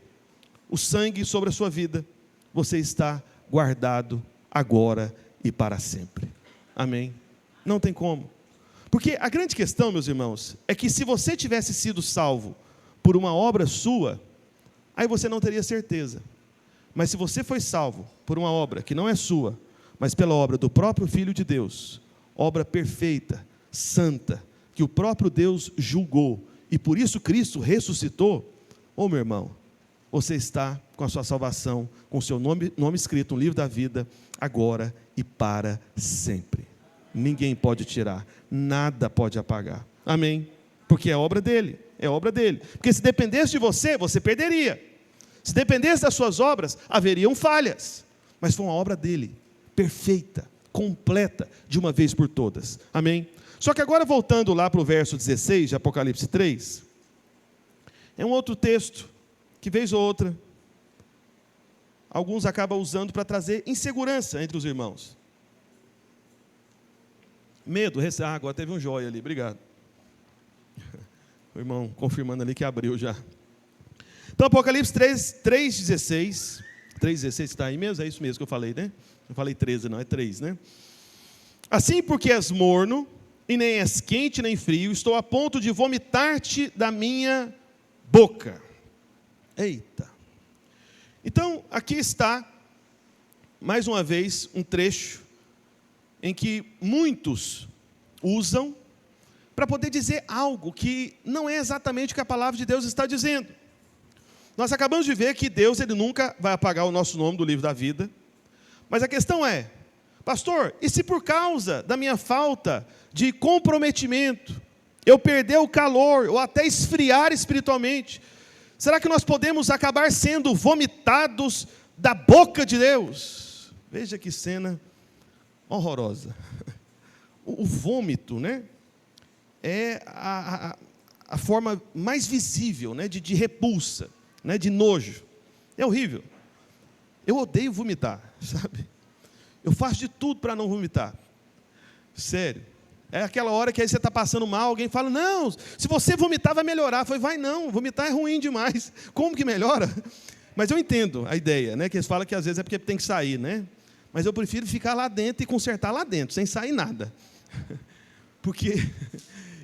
o sangue sobre a sua vida, você está guardado agora e para sempre. Amém? Não tem como. Porque a grande questão, meus irmãos, é que se você tivesse sido salvo por uma obra sua, aí você não teria certeza. Mas se você foi salvo por uma obra que não é sua, mas pela obra do próprio Filho de Deus, obra perfeita, santa, que o próprio Deus julgou, e por isso Cristo ressuscitou, meu irmão, você está com a sua salvação, com o seu nome escrito no livro da vida, agora e para sempre. Ninguém pode tirar, nada pode apagar. Amém? Porque é obra dele, é obra dele. Porque se dependesse de você, você perderia. Se dependesse das suas obras, haveriam falhas. Mas foi uma obra dele, perfeita, completa, de uma vez por todas. Amém? Só que agora, voltando lá para o verso 16 de Apocalipse 3, é um outro texto que, vez ou outra, alguns acabam usando para trazer insegurança entre os irmãos. Medo, agora teve um joia ali, obrigado. O irmão confirmando ali que abriu já. Então, Apocalipse 3:16 está aí mesmo? É isso mesmo que eu falei, né? Eu falei 13, não, é 3, né? Assim, porque és morno, e nem és quente nem frio, estou a ponto de vomitar-te da minha boca. Eita! Então, aqui está, mais uma vez, um trecho em que muitos usam para poder dizer algo que não é exatamente o que a palavra de Deus está dizendo. Nós acabamos de ver que Deus, Ele nunca vai apagar o nosso nome do livro da vida. Mas a questão é, pastor, e se por causa da minha falta de comprometimento, eu perder o calor, ou até esfriar espiritualmente, será que nós podemos acabar sendo vomitados da boca de Deus? Veja que cena horrorosa. O vômito, né, é a forma mais visível, né, de repulsa, né, de nojo. É horrível. Eu odeio vomitar, sabe? Eu faço de tudo para não vomitar. Sério. É aquela hora que aí você está passando mal, alguém fala, não, se você vomitar vai melhorar. Eu falei, vai não, vomitar é ruim demais. Como que melhora? Mas eu entendo a ideia, né? Que eles falam que às vezes é porque tem que sair, né? Mas eu prefiro ficar lá dentro e consertar lá dentro, sem sair nada. Porque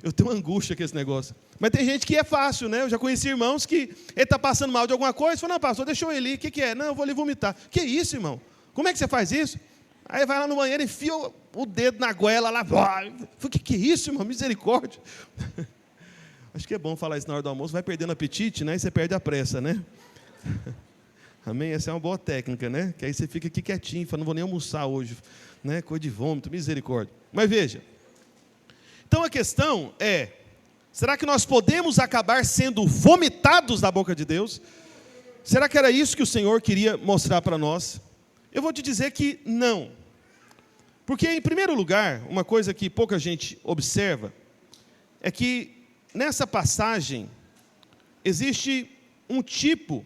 eu tenho angústia com esse negócio. Mas tem gente que é fácil, né? Eu já conheci irmãos que ele está passando mal de alguma coisa, fala, não, pastor, deixa eu ir ali, o que é? Não, eu vou ali vomitar. Que isso, irmão? Como é que você faz isso? Aí vai lá no banheiro, enfia o dedo na goela lá. O que é isso, irmão? Misericórdia. Acho que é bom falar isso na hora do almoço, vai perdendo apetite, né? E você perde a pressa, né? Amém? Essa é uma boa técnica, né? Que aí você fica aqui quietinho, fala, não vou nem almoçar hoje, né? Coisa de vômito, misericórdia. Mas veja, então a questão é, será que nós podemos acabar sendo vomitados da boca de Deus? Será que era isso que o Senhor queria mostrar para nós? Eu vou te dizer que não. Porque, em primeiro lugar, uma coisa que pouca gente observa, é que nessa passagem existe um tipo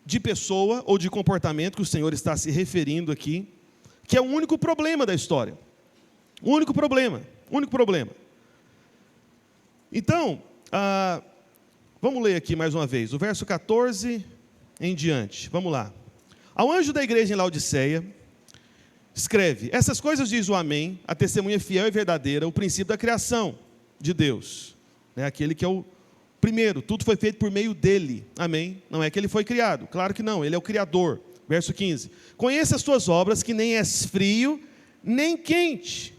de pessoa ou de comportamento que o Senhor está se referindo aqui, que é o único problema da história. O único problema. Então, vamos ler aqui mais uma vez, o verso 14 em diante. Vamos lá. Ao anjo da igreja em Laodiceia, escreve, essas coisas diz o Amém, a testemunha fiel e verdadeira, o princípio da criação de Deus. Né? Aquele que é o primeiro, tudo foi feito por meio dele. Amém? Não é que ele foi criado, claro que não, ele é o Criador. Verso 15. Conheça as tuas obras, que nem és frio, nem quente.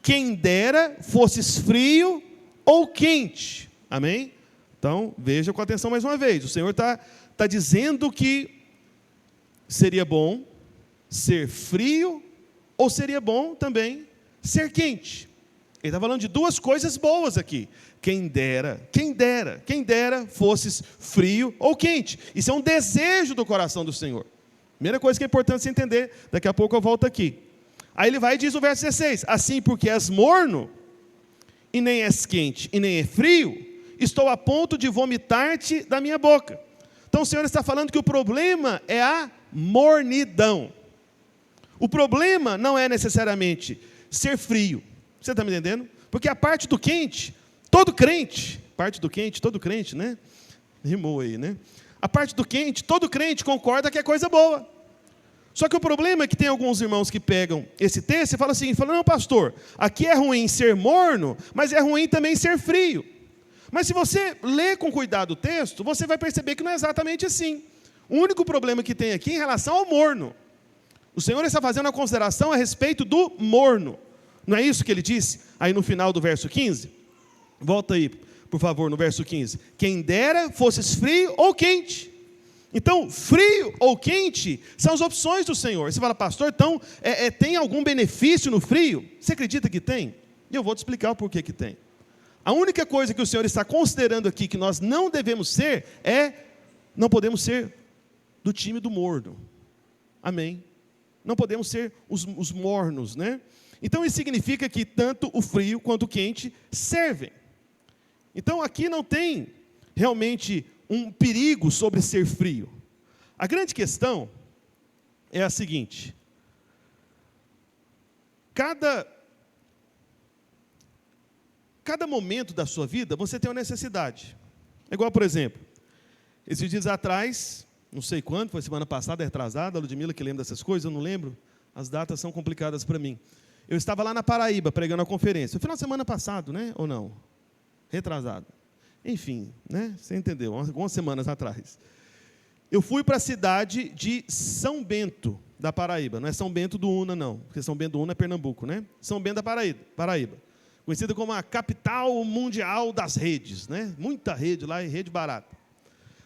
Quem dera fosses frio ou quente. Amém? Então, veja com atenção mais uma vez. O Senhor está dizendo que seria bom ser frio ou seria bom também ser quente. Ele está falando de duas coisas boas aqui. Quem dera fosses frio ou quente. Isso é um desejo do coração do Senhor. Primeira coisa que é importante você entender, daqui a pouco eu volto aqui. Aí ele vai e diz o verso 16, assim porque és morno, e nem és quente, e nem é frio, estou a ponto de vomitar-te da minha boca. Então o Senhor está falando que o problema é a mornidão. O problema não é necessariamente ser frio. Você está me entendendo? Porque a parte do quente, todo crente, né? Rimou aí, né? A parte do quente, todo crente concorda que é coisa boa. Só que o problema é que tem alguns irmãos que pegam esse texto e falam assim, não, pastor, aqui é ruim ser morno, mas é ruim também ser frio. Mas se você ler com cuidado o texto, você vai perceber que não é exatamente assim. O único problema que tem aqui em relação ao morno. O Senhor está fazendo uma consideração a respeito do morno. Não é isso que ele disse aí no final do verso 15? Volta aí, por favor, no verso 15. Quem dera fosses frio ou quente. Então, frio ou quente são as opções do Senhor. Você fala, pastor, então, tem algum benefício no frio? Você acredita que tem? E eu vou te explicar o porquê que tem. A única coisa que o Senhor está considerando aqui que nós não devemos ser não podemos ser do time do morno. Amém? Não podemos ser os mornos, né? Então isso significa que tanto o frio quanto o quente servem. Então aqui não tem realmente um perigo sobre ser frio. A grande questão é a seguinte: cada momento da sua vida você tem uma necessidade. É igual, por exemplo, esses dias atrás, não sei quando, foi semana passada, retrasada, a Ludmila que lembra dessas coisas, eu não lembro, as datas são complicadas para mim. Eu estava lá na Paraíba, pregando a conferência. Foi final de semana passado, né? Ou não? Retrasado. Enfim, né? Você entendeu, algumas semanas atrás. Eu fui para a cidade de São Bento, da Paraíba. Não é São Bento do Una, não. Porque São Bento do Una é Pernambuco, né? São Bento da Paraíba. Conhecida como a capital mundial das redes, né? Muita rede lá e rede barata.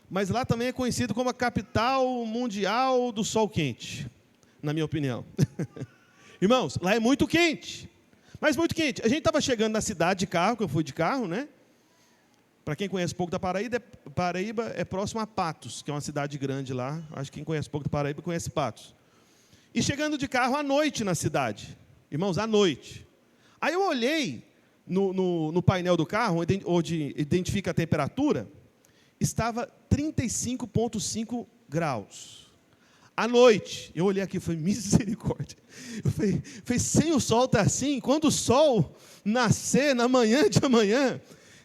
Mas lá também é conhecido como a capital mundial do sol quente, na minha opinião. Irmãos, lá é muito quente, mas muito quente. A gente estava chegando na cidade de carro, que eu fui de carro, né? Para quem conhece pouco da Paraíba é próximo a Patos, que é uma cidade grande lá. Acho que quem conhece pouco da Paraíba conhece Patos. E chegando de carro à noite na cidade. Irmãos, à noite. Aí eu olhei no painel do carro, onde identifica a temperatura, estava 35,5 graus. À noite, eu olhei aqui e falei, misericórdia. Eu falei, sem o sol está assim, quando o sol nascer na manhã de amanhã,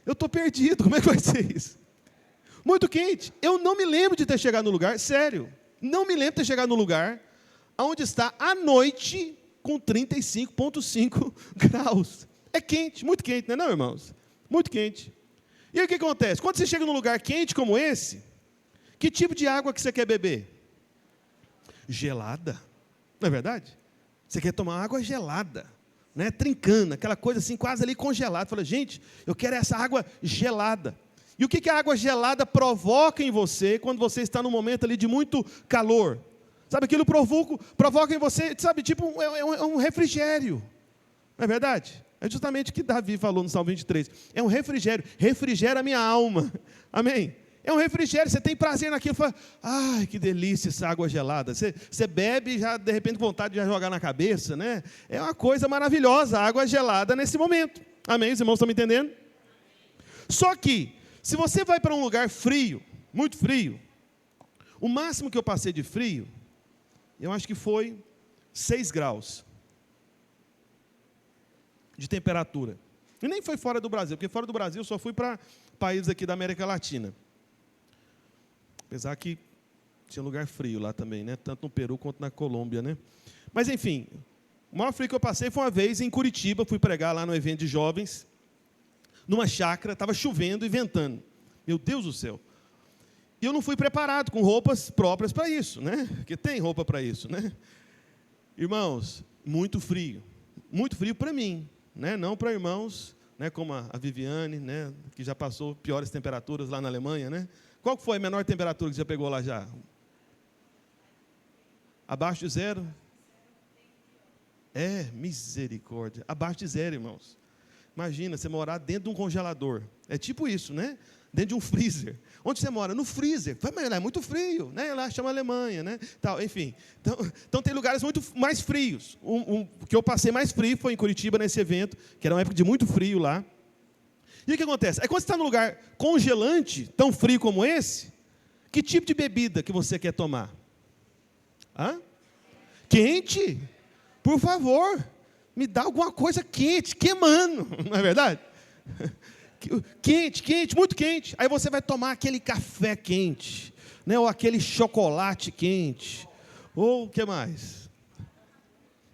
eu estou perdido, como é que vai ser isso? Muito quente. Eu não me lembro de ter chegado no lugar, sério, não me lembro de ter chegado no lugar onde está à noite com 35,5 graus. É quente, muito quente, não é não, irmãos? Muito quente. E aí o que acontece? Quando você chega num lugar quente como esse, que tipo de água que você quer beber? Gelada, não é verdade? Você quer tomar água gelada, né? Trincando, aquela coisa assim, quase ali congelada. Fala, gente, eu quero essa água gelada. E o que a água gelada provoca em você quando você está num momento ali de muito calor? Sabe, aquilo provoca em você, sabe, tipo, é um refrigério, não é verdade? É justamente o que Davi falou no Salmo 23. É um refrigério, refrigera a minha alma, amém? É um refrigério, você tem prazer naquilo, fala, ai, que delícia essa água gelada. Você bebe e já, de repente, vontade de jogar na cabeça, né? É uma coisa maravilhosa, a água gelada nesse momento. Amém? Os irmãos estão me entendendo? Só que, se você vai para um lugar frio, muito frio, o máximo que eu passei de frio, eu acho que foi 6 graus de temperatura. E nem foi fora do Brasil, porque fora do Brasil eu só fui para países aqui da América Latina. Apesar que tinha lugar frio lá também, né? Tanto no Peru quanto na Colômbia, né? Mas, enfim, o maior frio que eu passei foi uma vez em Curitiba, fui pregar lá no evento de jovens, numa chácara, estava chovendo e ventando. Meu Deus do céu. E eu não fui preparado com roupas próprias para isso, né? Porque tem roupa para isso, né? Irmãos, muito frio para mim, né? Não para irmãos, né? Como a Viviane, né? Que já passou piores temperaturas lá na Alemanha, né? Qual foi a menor temperatura que você já pegou lá já? Abaixo de 0? É, misericórdia. Abaixo de 0, irmãos. Imagina, você morar dentro de um congelador. É tipo isso, né? Dentro de um freezer. Onde você mora? No freezer. Mas lá é muito frio, né? Lá chama Alemanha, né? Tal, enfim. Então tem lugares muito mais frios. O que eu passei mais frio foi em Curitiba, nesse evento, que era uma época de muito frio lá. E o que acontece? Aí quando você está num lugar congelante, tão frio como esse, que tipo de bebida que você quer tomar? Hã? Quente? Por favor, me dá alguma coisa quente, queimando, não é verdade? Quente, muito quente. Aí você vai tomar aquele café quente, né? Ou aquele chocolate quente, ou o que mais?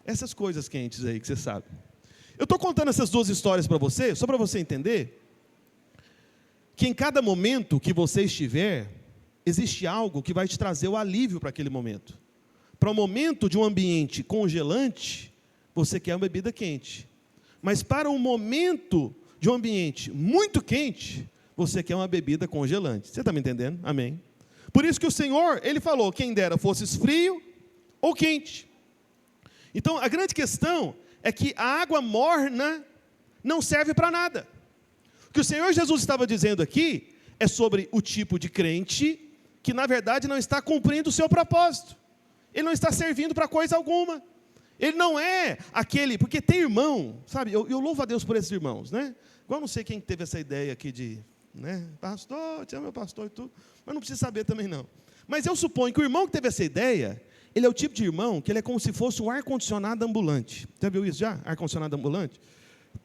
Essas coisas quentes aí que você sabe. Eu estou contando essas duas histórias para você, só para você entender que em cada momento que você estiver, existe algo que vai te trazer o alívio para aquele momento. Para o momento de um ambiente congelante, você quer uma bebida quente. Mas para um momento de um ambiente muito quente, você quer uma bebida congelante. Você está me entendendo? Amém. Por isso que o Senhor, Ele falou, quem dera fosses frio ou quente. Então, a grande questão é que a água morna não serve para nada. O que o Senhor Jesus estava dizendo aqui é sobre o tipo de crente que, na verdade, não está cumprindo o seu propósito. Ele não está servindo para coisa alguma. Ele não é aquele... Porque tem irmão, sabe? Eu louvo a Deus por esses irmãos, né? Igual não sei quem teve essa ideia aqui de... né? Pastor, te amo meu pastor e tudo. Mas não precisa saber também, não. Mas eu suponho que o irmão que teve essa ideia, ele é o tipo de irmão que ele é como se fosse um ar-condicionado ambulante. Já viu isso já? Ar-condicionado ambulante?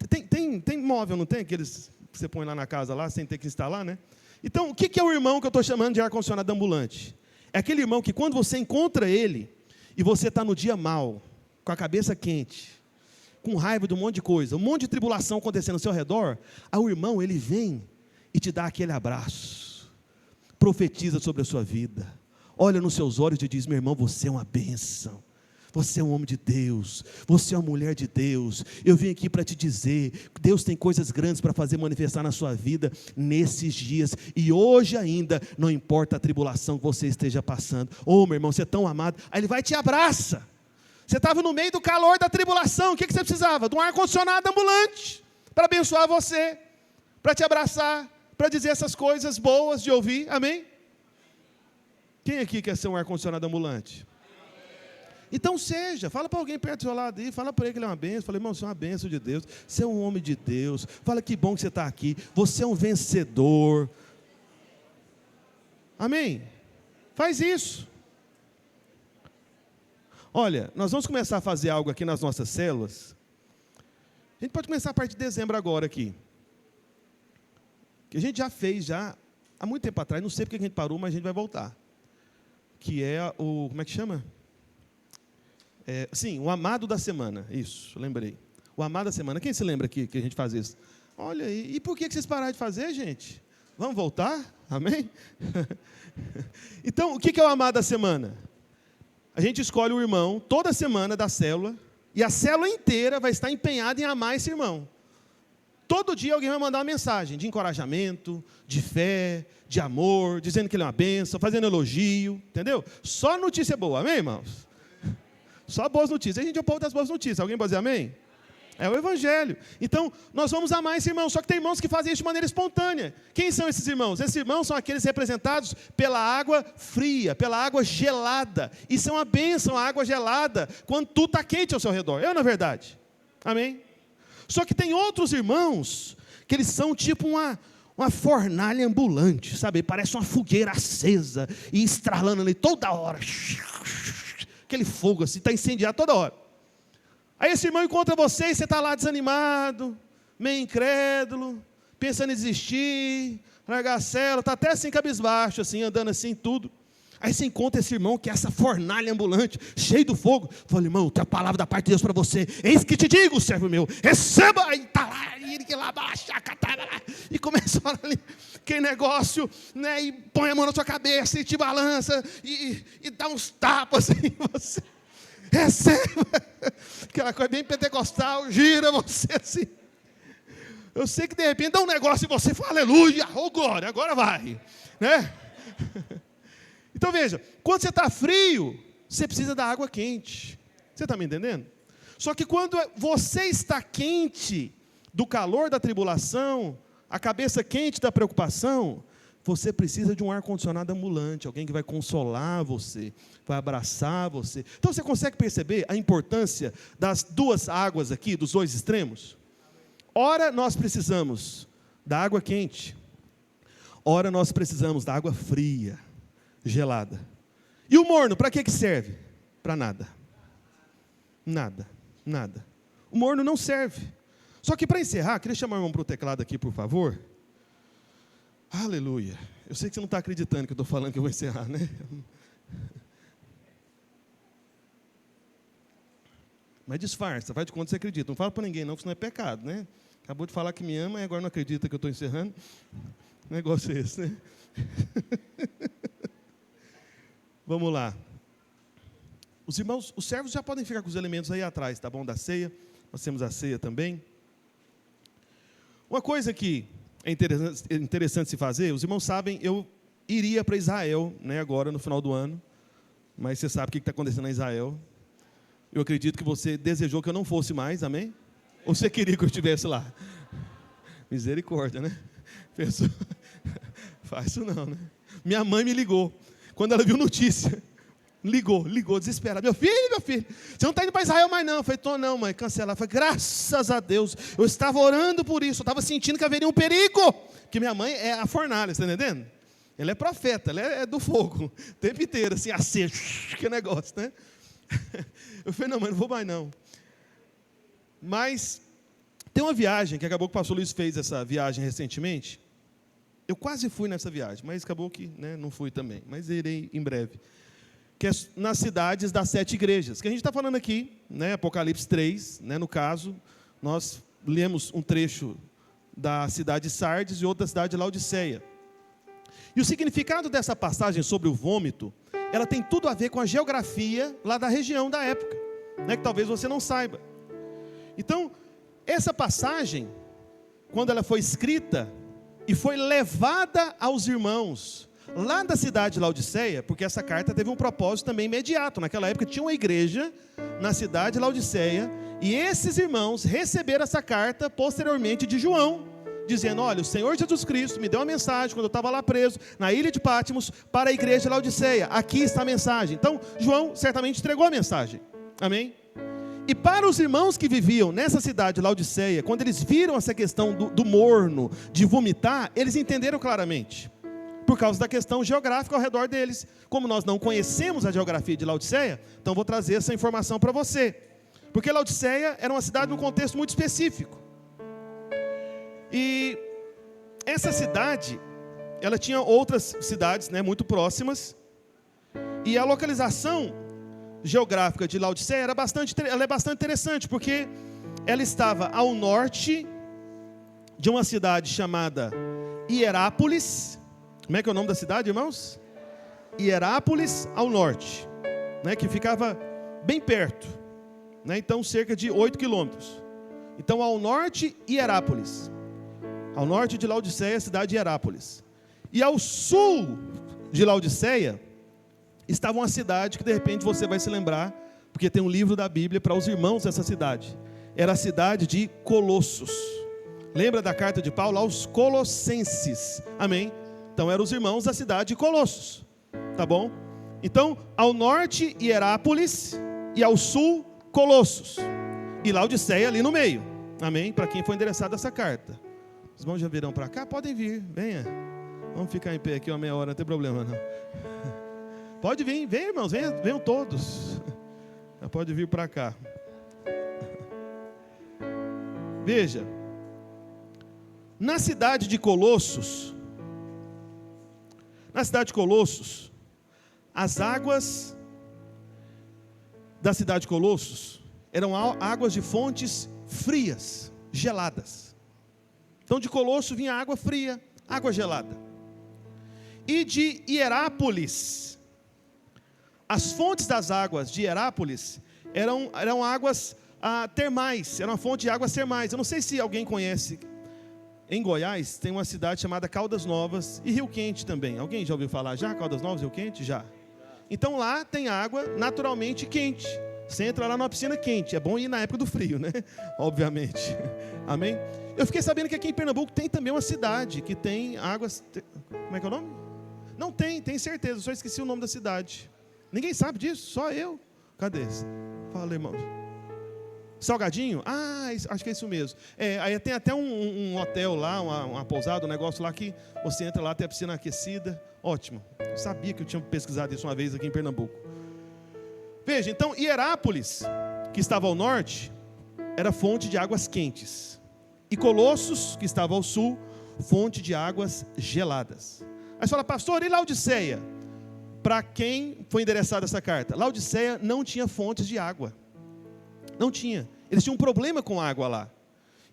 Tem móvel, não tem? Aqueles que você põe lá na casa, lá, sem ter que instalar, né? Então, o que é o irmão que eu estou chamando de ar-condicionado ambulante? É aquele irmão que quando você encontra ele, e você está no dia mal, com a cabeça quente, com raiva de um monte de coisa, um monte de tribulação acontecendo ao seu redor, aí o irmão, ele vem e te dá aquele abraço, profetiza sobre a sua vida, olha nos seus olhos e diz, meu irmão, você é uma bênção. Você é um homem de Deus, você é uma mulher de Deus, eu vim aqui para te dizer, Deus tem coisas grandes para fazer manifestar na sua vida, nesses dias, e hoje ainda, não importa a tribulação que você esteja passando, meu irmão, você é tão amado, aí ele vai e te abraça, você estava no meio do calor da tribulação, o que você precisava? De um ar-condicionado ambulante, para abençoar você, para te abraçar, para dizer essas coisas boas de ouvir, amém? Quem aqui quer ser um ar-condicionado ambulante? Então seja, fala para alguém perto do seu lado aí, fala para ele que ele é uma bênção, fala, irmão, você é uma bênção de Deus, você é um homem de Deus, fala que bom que você está aqui, você é um vencedor, amém? Faz isso, Olha, nós vamos começar a fazer algo aqui nas nossas células. A gente pode começar a partir de dezembro agora aqui. Que a gente já fez, há muito tempo atrás, não sei porque a gente parou, mas a gente vai voltar. Que é o, como é que chama? Sim, o amado da semana, isso, lembrei. O amado da semana, quem se lembra aqui que a gente faz isso? Olha aí, e por que vocês pararam de fazer, gente? Vamos voltar? Amém? Então, o que é o amado da semana? A gente escolhe o irmão toda semana da célula, e a célula inteira vai estar empenhada em amar esse irmão. Todo dia alguém vai mandar uma mensagem de encorajamento, de fé, de amor, dizendo que ele é uma bênção, fazendo elogio, entendeu? Só notícia boa, amém, irmãos? Só boas notícias. A gente é o povo das boas notícias. Alguém pode dizer amém? É o Evangelho. Então, nós vamos amar esse irmão. Só que tem irmãos que fazem isso de maneira espontânea. Quem são esses irmãos? Esses irmãos são aqueles representados pela água fria, pela água gelada. Isso é uma bênção, a água gelada, quando tudo está quente ao seu redor. Não é verdade? Amém? Só que tem outros irmãos, que eles são tipo uma fornalha ambulante, sabe? Parece uma fogueira acesa e estralando ali toda hora. Aquele fogo assim, está incendiado toda hora. Aí esse irmão encontra você e você está lá desanimado, meio incrédulo, pensando em desistir, largar a célula, está até assim cabisbaixo, assim, andando assim, tudo. Aí você encontra esse irmão que é essa fornalha ambulante, cheio do fogo. Fala, irmão, tem a palavra da parte de Deus para você. Eis que te digo, servo meu, receba. Aí está lá, e começa a falar ali, aquele negócio, né, e põe a mão na sua cabeça e te balança, e dá uns tapas assim em você. Receba, aquela coisa bem pentecostal, gira você assim. Eu sei que de repente dá um negócio e você fala, aleluia, oh glória, agora vai, né? Então veja, quando você está frio, você precisa da água quente. Você está me entendendo? Só que quando você está quente do calor da tribulação, a cabeça quente da preocupação, você precisa de um ar-condicionado ambulante, alguém que vai consolar você, vai abraçar você. Então você consegue perceber a importância das duas águas aqui, dos dois extremos? Ora nós precisamos da água quente, ora nós precisamos da água fria, gelada. E o morno, para que serve? Para nada. Nada, nada. O morno não serve. Só que para encerrar, queria chamar o irmão para o teclado aqui, por favor. Aleluia. Eu sei que você não está acreditando que eu estou falando que eu vou encerrar, né? Mas disfarça, vai de conta que você acredita. Não fala para ninguém não, que isso não é pecado, né? Acabou de falar que me ama e agora não acredita que eu estou encerrando. Negócio é esse, né? Vamos lá. Os irmãos, os servos já podem ficar com os elementos aí atrás, tá bom? Da ceia. Nós temos a ceia também. Uma coisa que é interessante se fazer, os irmãos sabem, eu iria para Israel, né, agora no final do ano, mas você sabe o que está acontecendo em Israel. Eu acredito que você desejou que eu não fosse mais, amém? Ou você queria que eu estivesse lá? Misericórdia, né? Pensou, faz isso não, né? Minha mãe me ligou, quando ela viu notícia, ligou, desesperada. Meu filho, você não está indo para Israel mais não. Eu falei, tô não, mãe, cancela. Eu falei, graças a Deus, eu estava orando por isso, eu estava sentindo que haveria um perigo. Porque minha mãe é a fornalha, está entendendo? Ela é profeta, ela é do fogo, o tempo inteiro, assim, aceso, que negócio, né? Eu falei, não, mãe, não vou mais não. Mas tem uma viagem, que acabou que o pastor Luiz fez essa viagem recentemente. Eu quase fui nessa viagem, mas acabou que, né, não fui também. Mas irei em breve. Que é nas cidades das 7 igrejas, que a gente está falando aqui, né, Apocalipse 3, né, no caso, nós lemos um trecho da cidade de Sardes e outra da cidade de Laodiceia. E o significado dessa passagem sobre o vômito, ela tem tudo a ver com a geografia lá da região da época, né, que talvez você não saiba. Então, essa passagem, quando ela foi escrita e foi levada aos irmãos lá da cidade de Laodiceia, porque essa carta teve um propósito também imediato. Naquela época tinha uma igreja na cidade de Laodiceia, e esses irmãos receberam essa carta posteriormente de João, dizendo, olha, o Senhor Jesus Cristo me deu uma mensagem quando eu estava lá preso, na ilha de Patmos, para a igreja de Laodiceia. Aqui está a mensagem. Então, João certamente entregou a mensagem. Amém? E para os irmãos que viviam nessa cidade de Laodiceia, quando eles viram essa questão do morno, de vomitar, eles entenderam claramente. por causa da questão geográfica ao redor deles. Como nós não conhecemos a geografia de Laodiceia, então vou trazer essa informação para você. Porque Laodiceia era uma cidade num contexto muito específico. E essa cidade, ela tinha outras cidades, né, muito próximas. E a localização geográfica de Laodiceia ela é bastante interessante, porque ela estava ao norte de uma cidade chamada Hierápolis. Como é que é o nome da cidade, irmãos? Hierápolis, ao norte, né, que ficava bem perto, né, então cerca de 8 quilômetros. Então ao norte, Hierápolis. Ao norte de Laodiceia, a cidade de Hierápolis. E ao sul de Laodiceia estava uma cidade que de repente você vai se lembrar, porque tem um livro da Bíblia para os irmãos dessa cidade. Era a cidade de Colossos. Lembra da carta de Paulo aos Colossenses? Amém? Então eram os irmãos da cidade de Colossos. Tá bom? Então, ao norte, Hierápolis, e ao sul, Colossos. E Laodiceia ali no meio. Amém? Para quem foi endereçado essa carta. Os irmãos já virão para cá? Podem vir, venha. Vamos ficar em pé aqui uma meia hora, não tem problema não. Pode vir, vem irmãos, venham todos. Já pode vir para cá. Veja, na cidade de Colossos, as águas da cidade de Colossos eram águas de fontes frias, geladas. Então de Colosso vinha água fria, água gelada. E de Hierápolis, as fontes das águas de Hierápolis eram águas termais, era uma fonte de águas termais. Eu não sei se alguém conhece, em Goiás tem uma cidade chamada Caldas Novas e Rio Quente também. Alguém já ouviu falar já? Caldas Novas, Rio Quente? Já. Então lá tem água naturalmente quente. Você entra lá numa piscina quente. É bom ir na época do frio, né? Obviamente. Amém? Eu fiquei sabendo que aqui em Pernambuco tem também uma cidade que tem águas... Como é que é o nome? Não tem certeza. Eu só esqueci o nome da cidade. Ninguém sabe disso, só eu. Cadê? Fala, irmão. Salgadinho? Acho que é isso mesmo. Aí tem até um hotel lá, uma pousada, um negócio lá que você entra lá, tem a piscina aquecida. Ótimo. Eu sabia que eu tinha pesquisado isso uma vez aqui em Pernambuco. Veja, então Hierápolis, que estava ao norte, era fonte de águas quentes. E Colossos, que estava ao sul, fonte de águas geladas. Aí você fala, pastor, e Laodiceia? Para quem foi endereçada essa carta? Laodiceia não tinha fontes de água. Não tinha. Eles tinham um problema com água lá.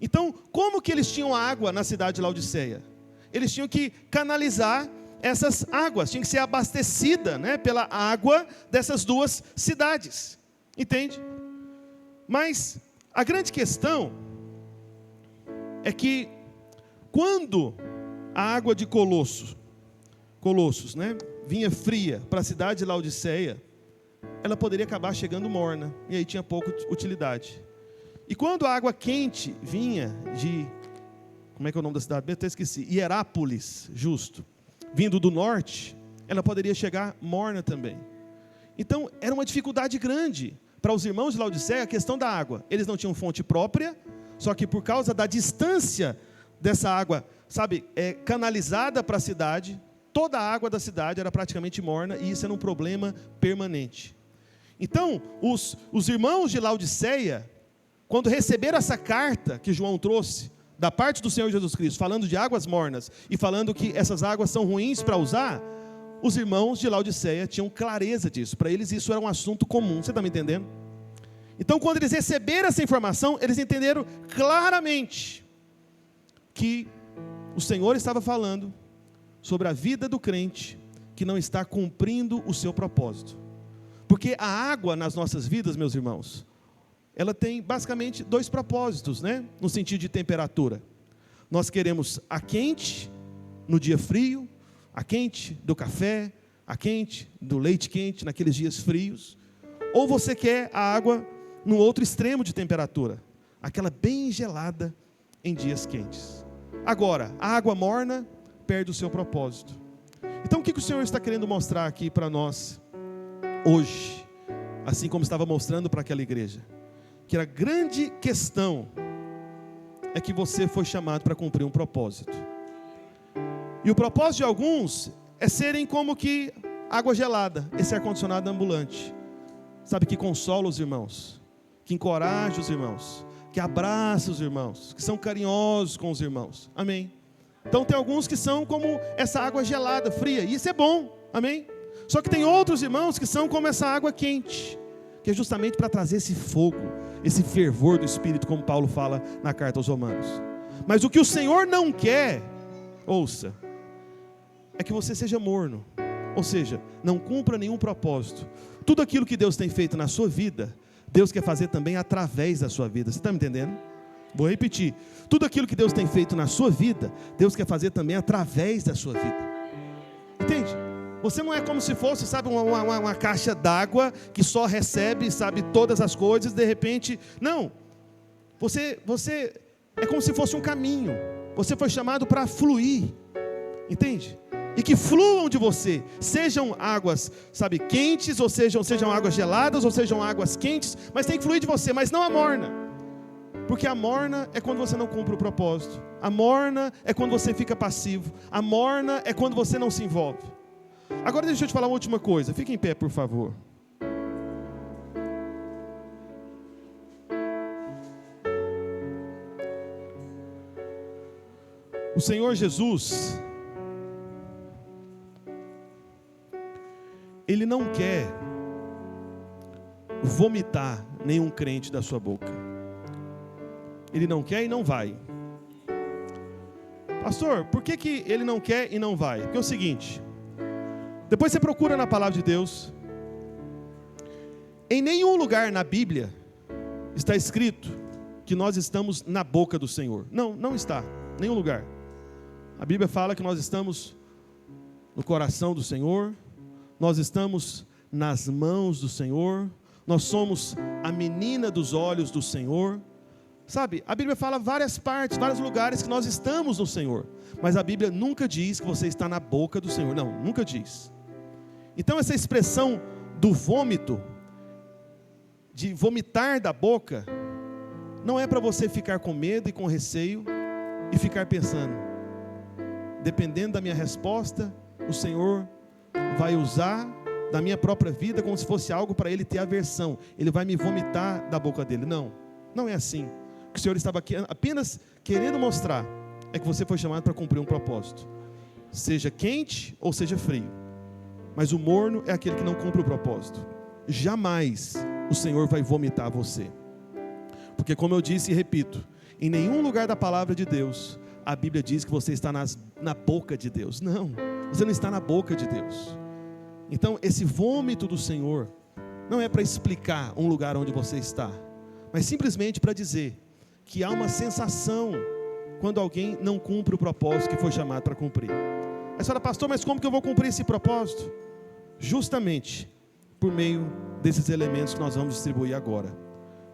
Então, como que eles tinham água na cidade de Laodiceia? Eles tinham que canalizar essas águas, tinha que ser abastecida, né, pela água dessas duas cidades. Entende? Mas a grande questão é que quando a água de Colossos, né, vinha fria para a cidade de Laodiceia, ela poderia acabar chegando morna, e aí tinha pouca utilidade. E quando a água quente vinha de, como é que é o nome da cidade? Eu até esqueci, Hierápolis, justo, vindo do norte, ela poderia chegar morna também. Então era uma dificuldade grande para os irmãos de Laodiceia a questão da água. Eles não tinham fonte própria, só que por causa da distância dessa água, canalizada para a cidade, toda a água da cidade era praticamente morna, e isso era um problema permanente. Então, os irmãos de Laodiceia, quando receberam essa carta que João trouxe, da parte do Senhor Jesus Cristo, falando de águas mornas, e falando que essas águas são ruins para usar, os irmãos de Laodiceia tinham clareza disso. Para eles isso era um assunto comum, você está me entendendo? Então, quando eles receberam essa informação, eles entenderam claramente que o Senhor estava falando sobre a vida do crente que não está cumprindo o seu propósito. Porque a água nas nossas vidas, meus irmãos, ela tem basicamente dois propósitos, né? No sentido de temperatura. Nós queremos a quente no dia frio, a quente do café, a quente do leite quente naqueles dias frios. Ou você quer a água no outro extremo de temperatura, aquela bem gelada em dias quentes. Agora, a água morna perde o seu propósito. Então o que o Senhor está querendo mostrar aqui para nós hoje, assim como estava mostrando para aquela igreja? Que a grande questão é que você foi chamado para cumprir um propósito. E o propósito de alguns é serem como que água gelada, esse ar-condicionado ambulante. Sabe, que consola os irmãos, que encoraja os irmãos, que abraça os irmãos, que são carinhosos com os irmãos. Amém? Então tem alguns que são como essa água gelada, fria, e isso é bom. Amém? Só que tem outros irmãos que são como essa água quente, que é justamente para trazer esse fogo, esse fervor do Espírito, como Paulo fala na carta aos Romanos. Mas o que o Senhor não quer, ouça, é que você seja morno, ou seja, não cumpra nenhum propósito. Tudo aquilo que Deus tem feito na sua vida, Deus quer fazer também através da sua vida. Você está me entendendo? Vou repetir. Tudo aquilo que Deus tem feito na sua vida, Deus quer fazer também através da sua vida. Entende? Você não é como se fosse, sabe, uma caixa d'água que só recebe, sabe, todas as coisas, de repente. Não. Você é como se fosse um caminho. Você foi chamado para fluir. Entende? E que fluam de você, sejam águas, sabe, quentes, ou sejam águas geladas, ou sejam águas quentes, mas tem que fluir de você, mas não a morna. Porque a morna é quando você não cumpre o propósito. A morna é quando você fica passivo. A morna é quando você não se envolve. Agora deixa eu te falar uma última coisa. Fique em pé, por favor. O Senhor Jesus, Ele não quer vomitar nenhum crente da sua boca. Ele não quer e não vai. Pastor, por que Ele não quer e não vai? Porque é o seguinte, depois você procura na palavra de Deus, em nenhum lugar na Bíblia está escrito que nós estamos na boca do Senhor. Não, não está, em nenhum lugar. A Bíblia fala que nós estamos no coração do Senhor, nós estamos nas mãos do Senhor, nós somos a menina dos olhos do Senhor. Sabe, a Bíblia fala várias partes, vários lugares que nós estamos no Senhor, mas a Bíblia nunca diz que você está na boca do Senhor. Não, nunca diz. Então essa expressão do vômito, de vomitar da boca, não é para você ficar com medo e com receio e ficar pensando, dependendo da minha resposta, o Senhor vai usar da minha própria vida como se fosse algo para Ele ter aversão. Ele vai me vomitar da boca dele. Não, não é assim. O que o Senhor estava aqui apenas querendo mostrar é que você foi chamado para cumprir um propósito. Seja quente ou seja frio. Mas o morno é aquele que não cumpre o propósito. Jamais o Senhor vai vomitar você. Porque como eu disse e repito, em nenhum lugar da palavra de Deus a Bíblia diz que você está na boca de Deus. Não, você não está na boca de Deus. Então esse vômito do Senhor não é para explicar um lugar onde você está, mas simplesmente para dizer que há uma sensação quando alguém não cumpre o propósito que foi chamado para cumprir. Aí você fala, pastor, mas como que eu vou cumprir esse propósito? Justamente por meio desses elementos que nós vamos distribuir agora.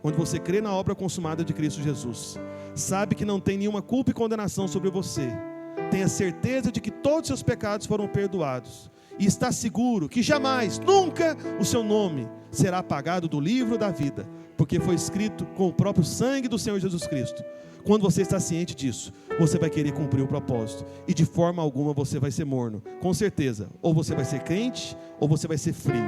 Quando você crê na obra consumada de Cristo Jesus, sabe que não tem nenhuma culpa e condenação sobre você, tenha certeza de que todos os seus pecados foram perdoados, e está seguro que jamais, nunca o seu nome será apagado do livro da vida, porque foi escrito com o próprio sangue do Senhor Jesus Cristo. Quando você está ciente disso, você vai querer cumprir o propósito, e de forma alguma você vai ser morno, com certeza. Ou você vai ser crente, ou você vai ser frio,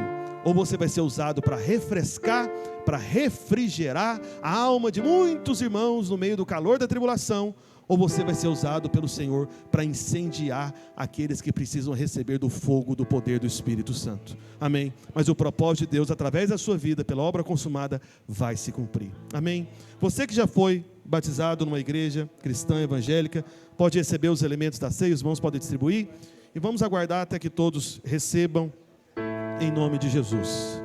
ou você vai ser usado para refrescar, para refrigerar a alma de muitos irmãos no meio do calor da tribulação, ou você vai ser usado pelo Senhor para incendiar aqueles que precisam receber do fogo, do poder do Espírito Santo. Amém? Mas o propósito de Deus, através da sua vida, pela obra consumada, vai se cumprir. Amém? Você que já foi batizado numa igreja cristã evangélica, pode receber os elementos da ceia, os irmãos podem distribuir, e vamos aguardar até que todos recebam, em nome de Jesus.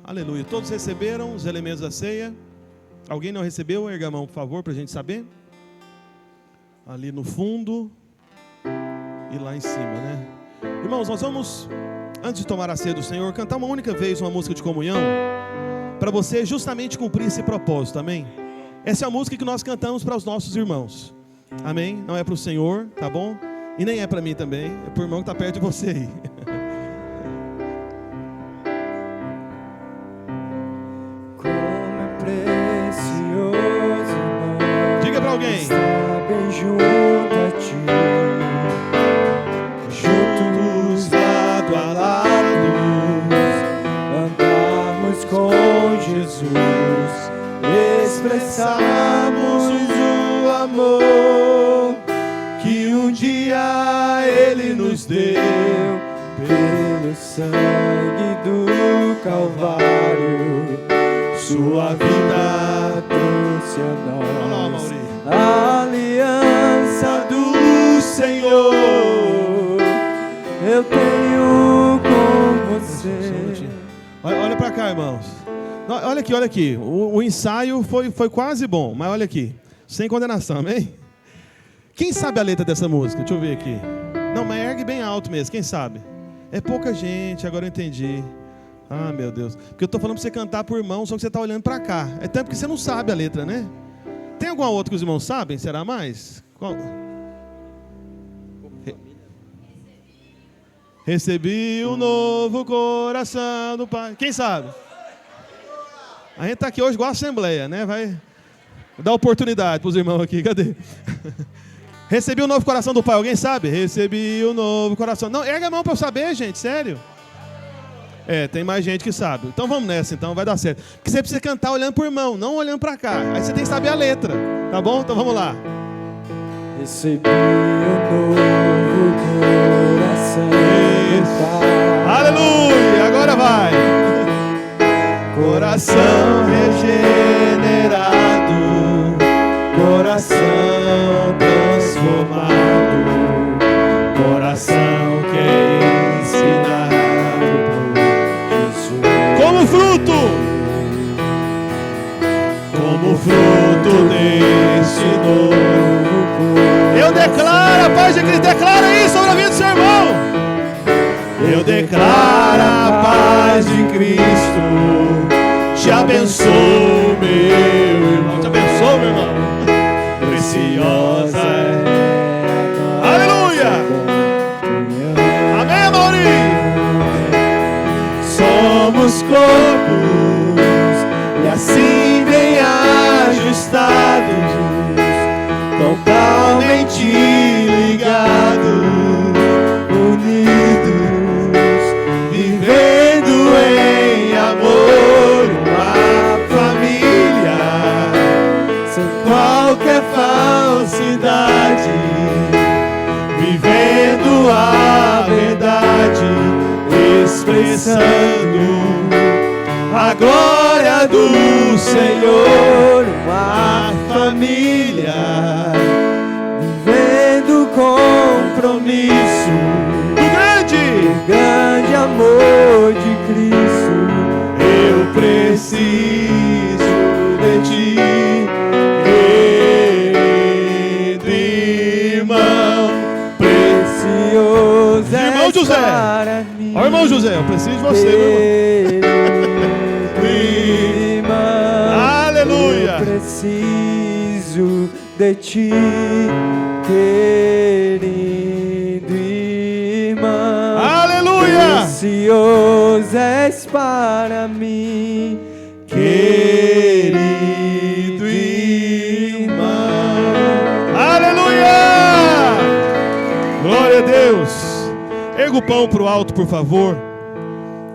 Aleluia. Todos receberam os elementos da ceia? Alguém não recebeu? Erga a mão, por favor, para a gente saber. Ali no fundo e lá em cima, né? Irmãos, nós vamos, antes de tomar a ceia do Senhor, cantar uma única vez uma música de comunhão, para você justamente cumprir esse propósito, amém? Essa é a música que nós cantamos para os nossos irmãos, amém? Não é para o Senhor, tá bom? E nem é para mim também, é para o irmão que está perto de você aí. Diga para alguém. Está bem junto a ti, juntos lado a lado, andarmos com Jesus, expressarmos o amor que um dia Ele nos deu pelo sangue do Calvário. Sua vida trouxe a nós a aliança do Senhor. Eu tenho com você. Olha para cá, irmãos. Olha aqui, olha aqui. O ensaio foi quase bom, mas olha aqui. Sem condenação, amém? Quem sabe a letra dessa música? Deixa eu ver aqui. Não, mas ergue bem alto mesmo, quem sabe? É pouca gente, agora eu entendi. Ah, meu Deus. Porque eu estou falando para você cantar por irmão, só que você está olhando para cá. É tempo que você não sabe a letra, né? Tem alguma outra que os irmãos sabem? Será mais? Qual? Recebi um novo coração do Pai. Quem sabe? A gente está aqui hoje igual a Assembleia, né? Vai dar oportunidade para os irmãos aqui. Cadê? Recebi um novo coração do Pai. Alguém sabe? Recebi um novo coração. Não, erga a mão para eu saber, gente. Sério. Tem mais gente que sabe. Então vamos nessa, então vai dar certo. Porque você precisa cantar olhando para o irmão, não olhando para cá. Aí você tem que saber a letra, tá bom? Então vamos lá. Recebi um novo coração do Pai. Aleluia, agora vai. Coração regenerado, coração transformado, coração que é ensinado. Como fruto deste novo. Eu declaro a paz de Cristo. Declara isso sobre a vida do seu irmão. Eu declaro a paz de Cristo. Te abençoo, meu irmão. Te abençoo, meu irmão. Preciosa é a aleluia. Amém, Maurinho. Somos corpos e assim bem ajustados, totalmente ligados, unidos, vivendo em amor, uma família, sem qualquer falsidade, vivendo a verdade, expressando a glória do Senhor, uma família, vivendo compromisso do grande amor de Cristo. Eu preciso de ti, querido irmão, precioso irmão José. Para mim. Ó, irmão José, eu preciso de você, meu irmão. Aleluia. Eu preciso de ti, querido irmão. Aleluia. Precioso és para mim, querido irmão. Aleluia. Glória a Deus. Erga o pão para o alto, por favor.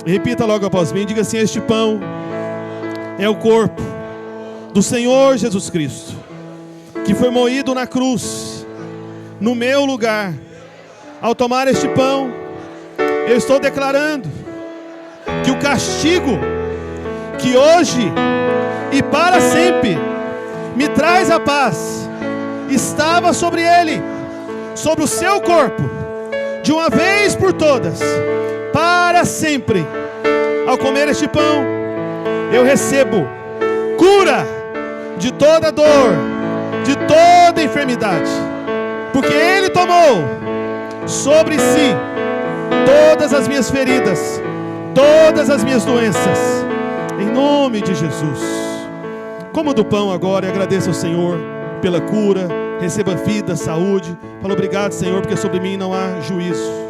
E repita logo após mim. Diga assim: este pão é o corpo do Senhor Jesus Cristo, que foi moído na cruz, no meu lugar. Ao tomar este pão, eu estou declarando que o castigo que hoje e para sempre me traz a paz, estava sobre ele, sobre o seu corpo, de uma vez por todas, para sempre. Ao comer este pão, eu recebo cura de toda dor, de toda enfermidade, porque Ele tomou sobre si todas as minhas feridas, todas as minhas doenças, em nome de Jesus. Coma do pão agora e agradeça ao Senhor pela cura, receba vida, saúde. Fala: obrigado, Senhor, porque sobre mim não há juízo.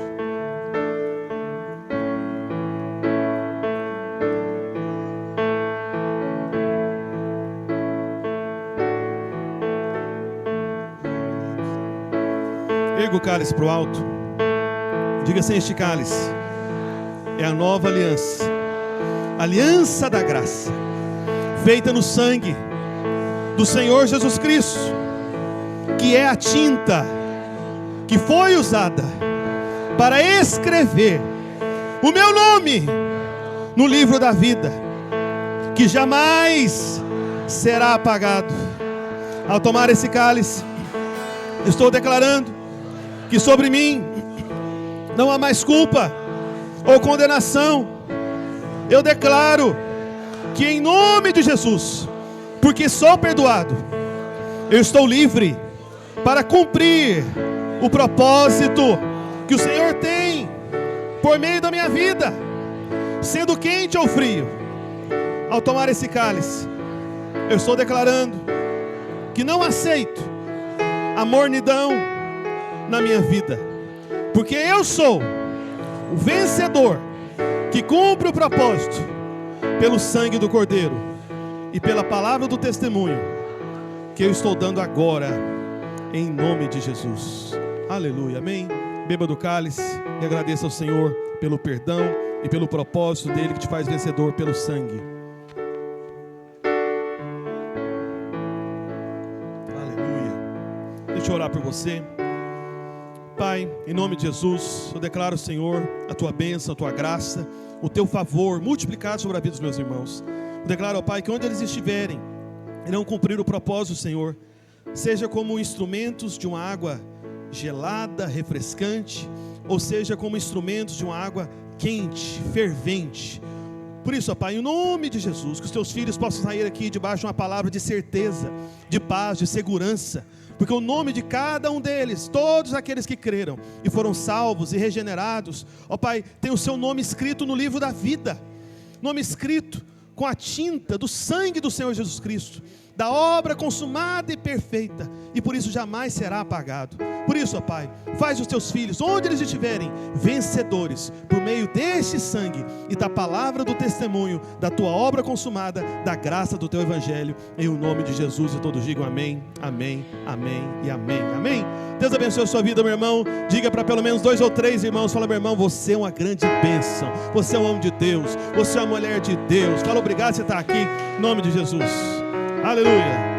Erga o cálice para o alto. Diga assim: este cálice é a nova aliança, aliança da graça, feita no sangue do Senhor Jesus Cristo, que é a tinta que foi usada para escrever o meu nome no livro da vida, que jamais será apagado. Ao tomar esse cálice, estou declarando que sobre mim não há mais culpa ou condenação. Eu declaro que em nome de Jesus, porque sou perdoado, eu estou livre para cumprir o propósito que o Senhor tem por meio da minha vida, sendo quente ou frio. Ao tomar esse cálice, eu estou declarando que não aceito a mornidão na minha vida, porque eu sou o vencedor que cumpre o propósito pelo sangue do Cordeiro e pela palavra do testemunho que eu estou dando agora, em nome de Jesus. Aleluia, amém. Beba do cálice e agradeça ao Senhor pelo perdão e pelo propósito dele que te faz vencedor pelo sangue. Aleluia. Deixa eu orar por você. Pai, em nome de Jesus, eu declaro, Senhor, a tua bênção, a tua graça, o teu favor multiplicado sobre a vida dos meus irmãos. Eu declaro, ó Pai, que onde eles estiverem, irão cumprir o propósito, Senhor, seja como instrumentos de uma água gelada, refrescante, ou seja como instrumentos de uma água quente, fervente. Por isso, ó Pai, em nome de Jesus, que os teus filhos possam sair aqui debaixo de uma palavra de certeza, de paz, de segurança, porque o nome de cada um deles, todos aqueles que creram e foram salvos e regenerados, ó Pai, tem o seu nome escrito no livro da vida, nome escrito com a tinta do sangue do Senhor Jesus Cristo, da obra consumada e perfeita, e por isso jamais será apagado. Por isso, ó Pai, faz os teus filhos, onde eles estiverem, vencedores, por meio deste sangue e da palavra do testemunho, da tua obra consumada, da graça do teu evangelho, em o nome de Jesus. E todos digam amém, amém, amém e amém, amém. Deus abençoe a sua vida, meu irmão. Diga para pelo menos 2 ou 3 irmãos, fala: meu irmão, você é uma grande bênção, você é um homem de Deus, você é uma mulher de Deus. Fala: obrigado por você estar aqui, em nome de Jesus. Aleluia.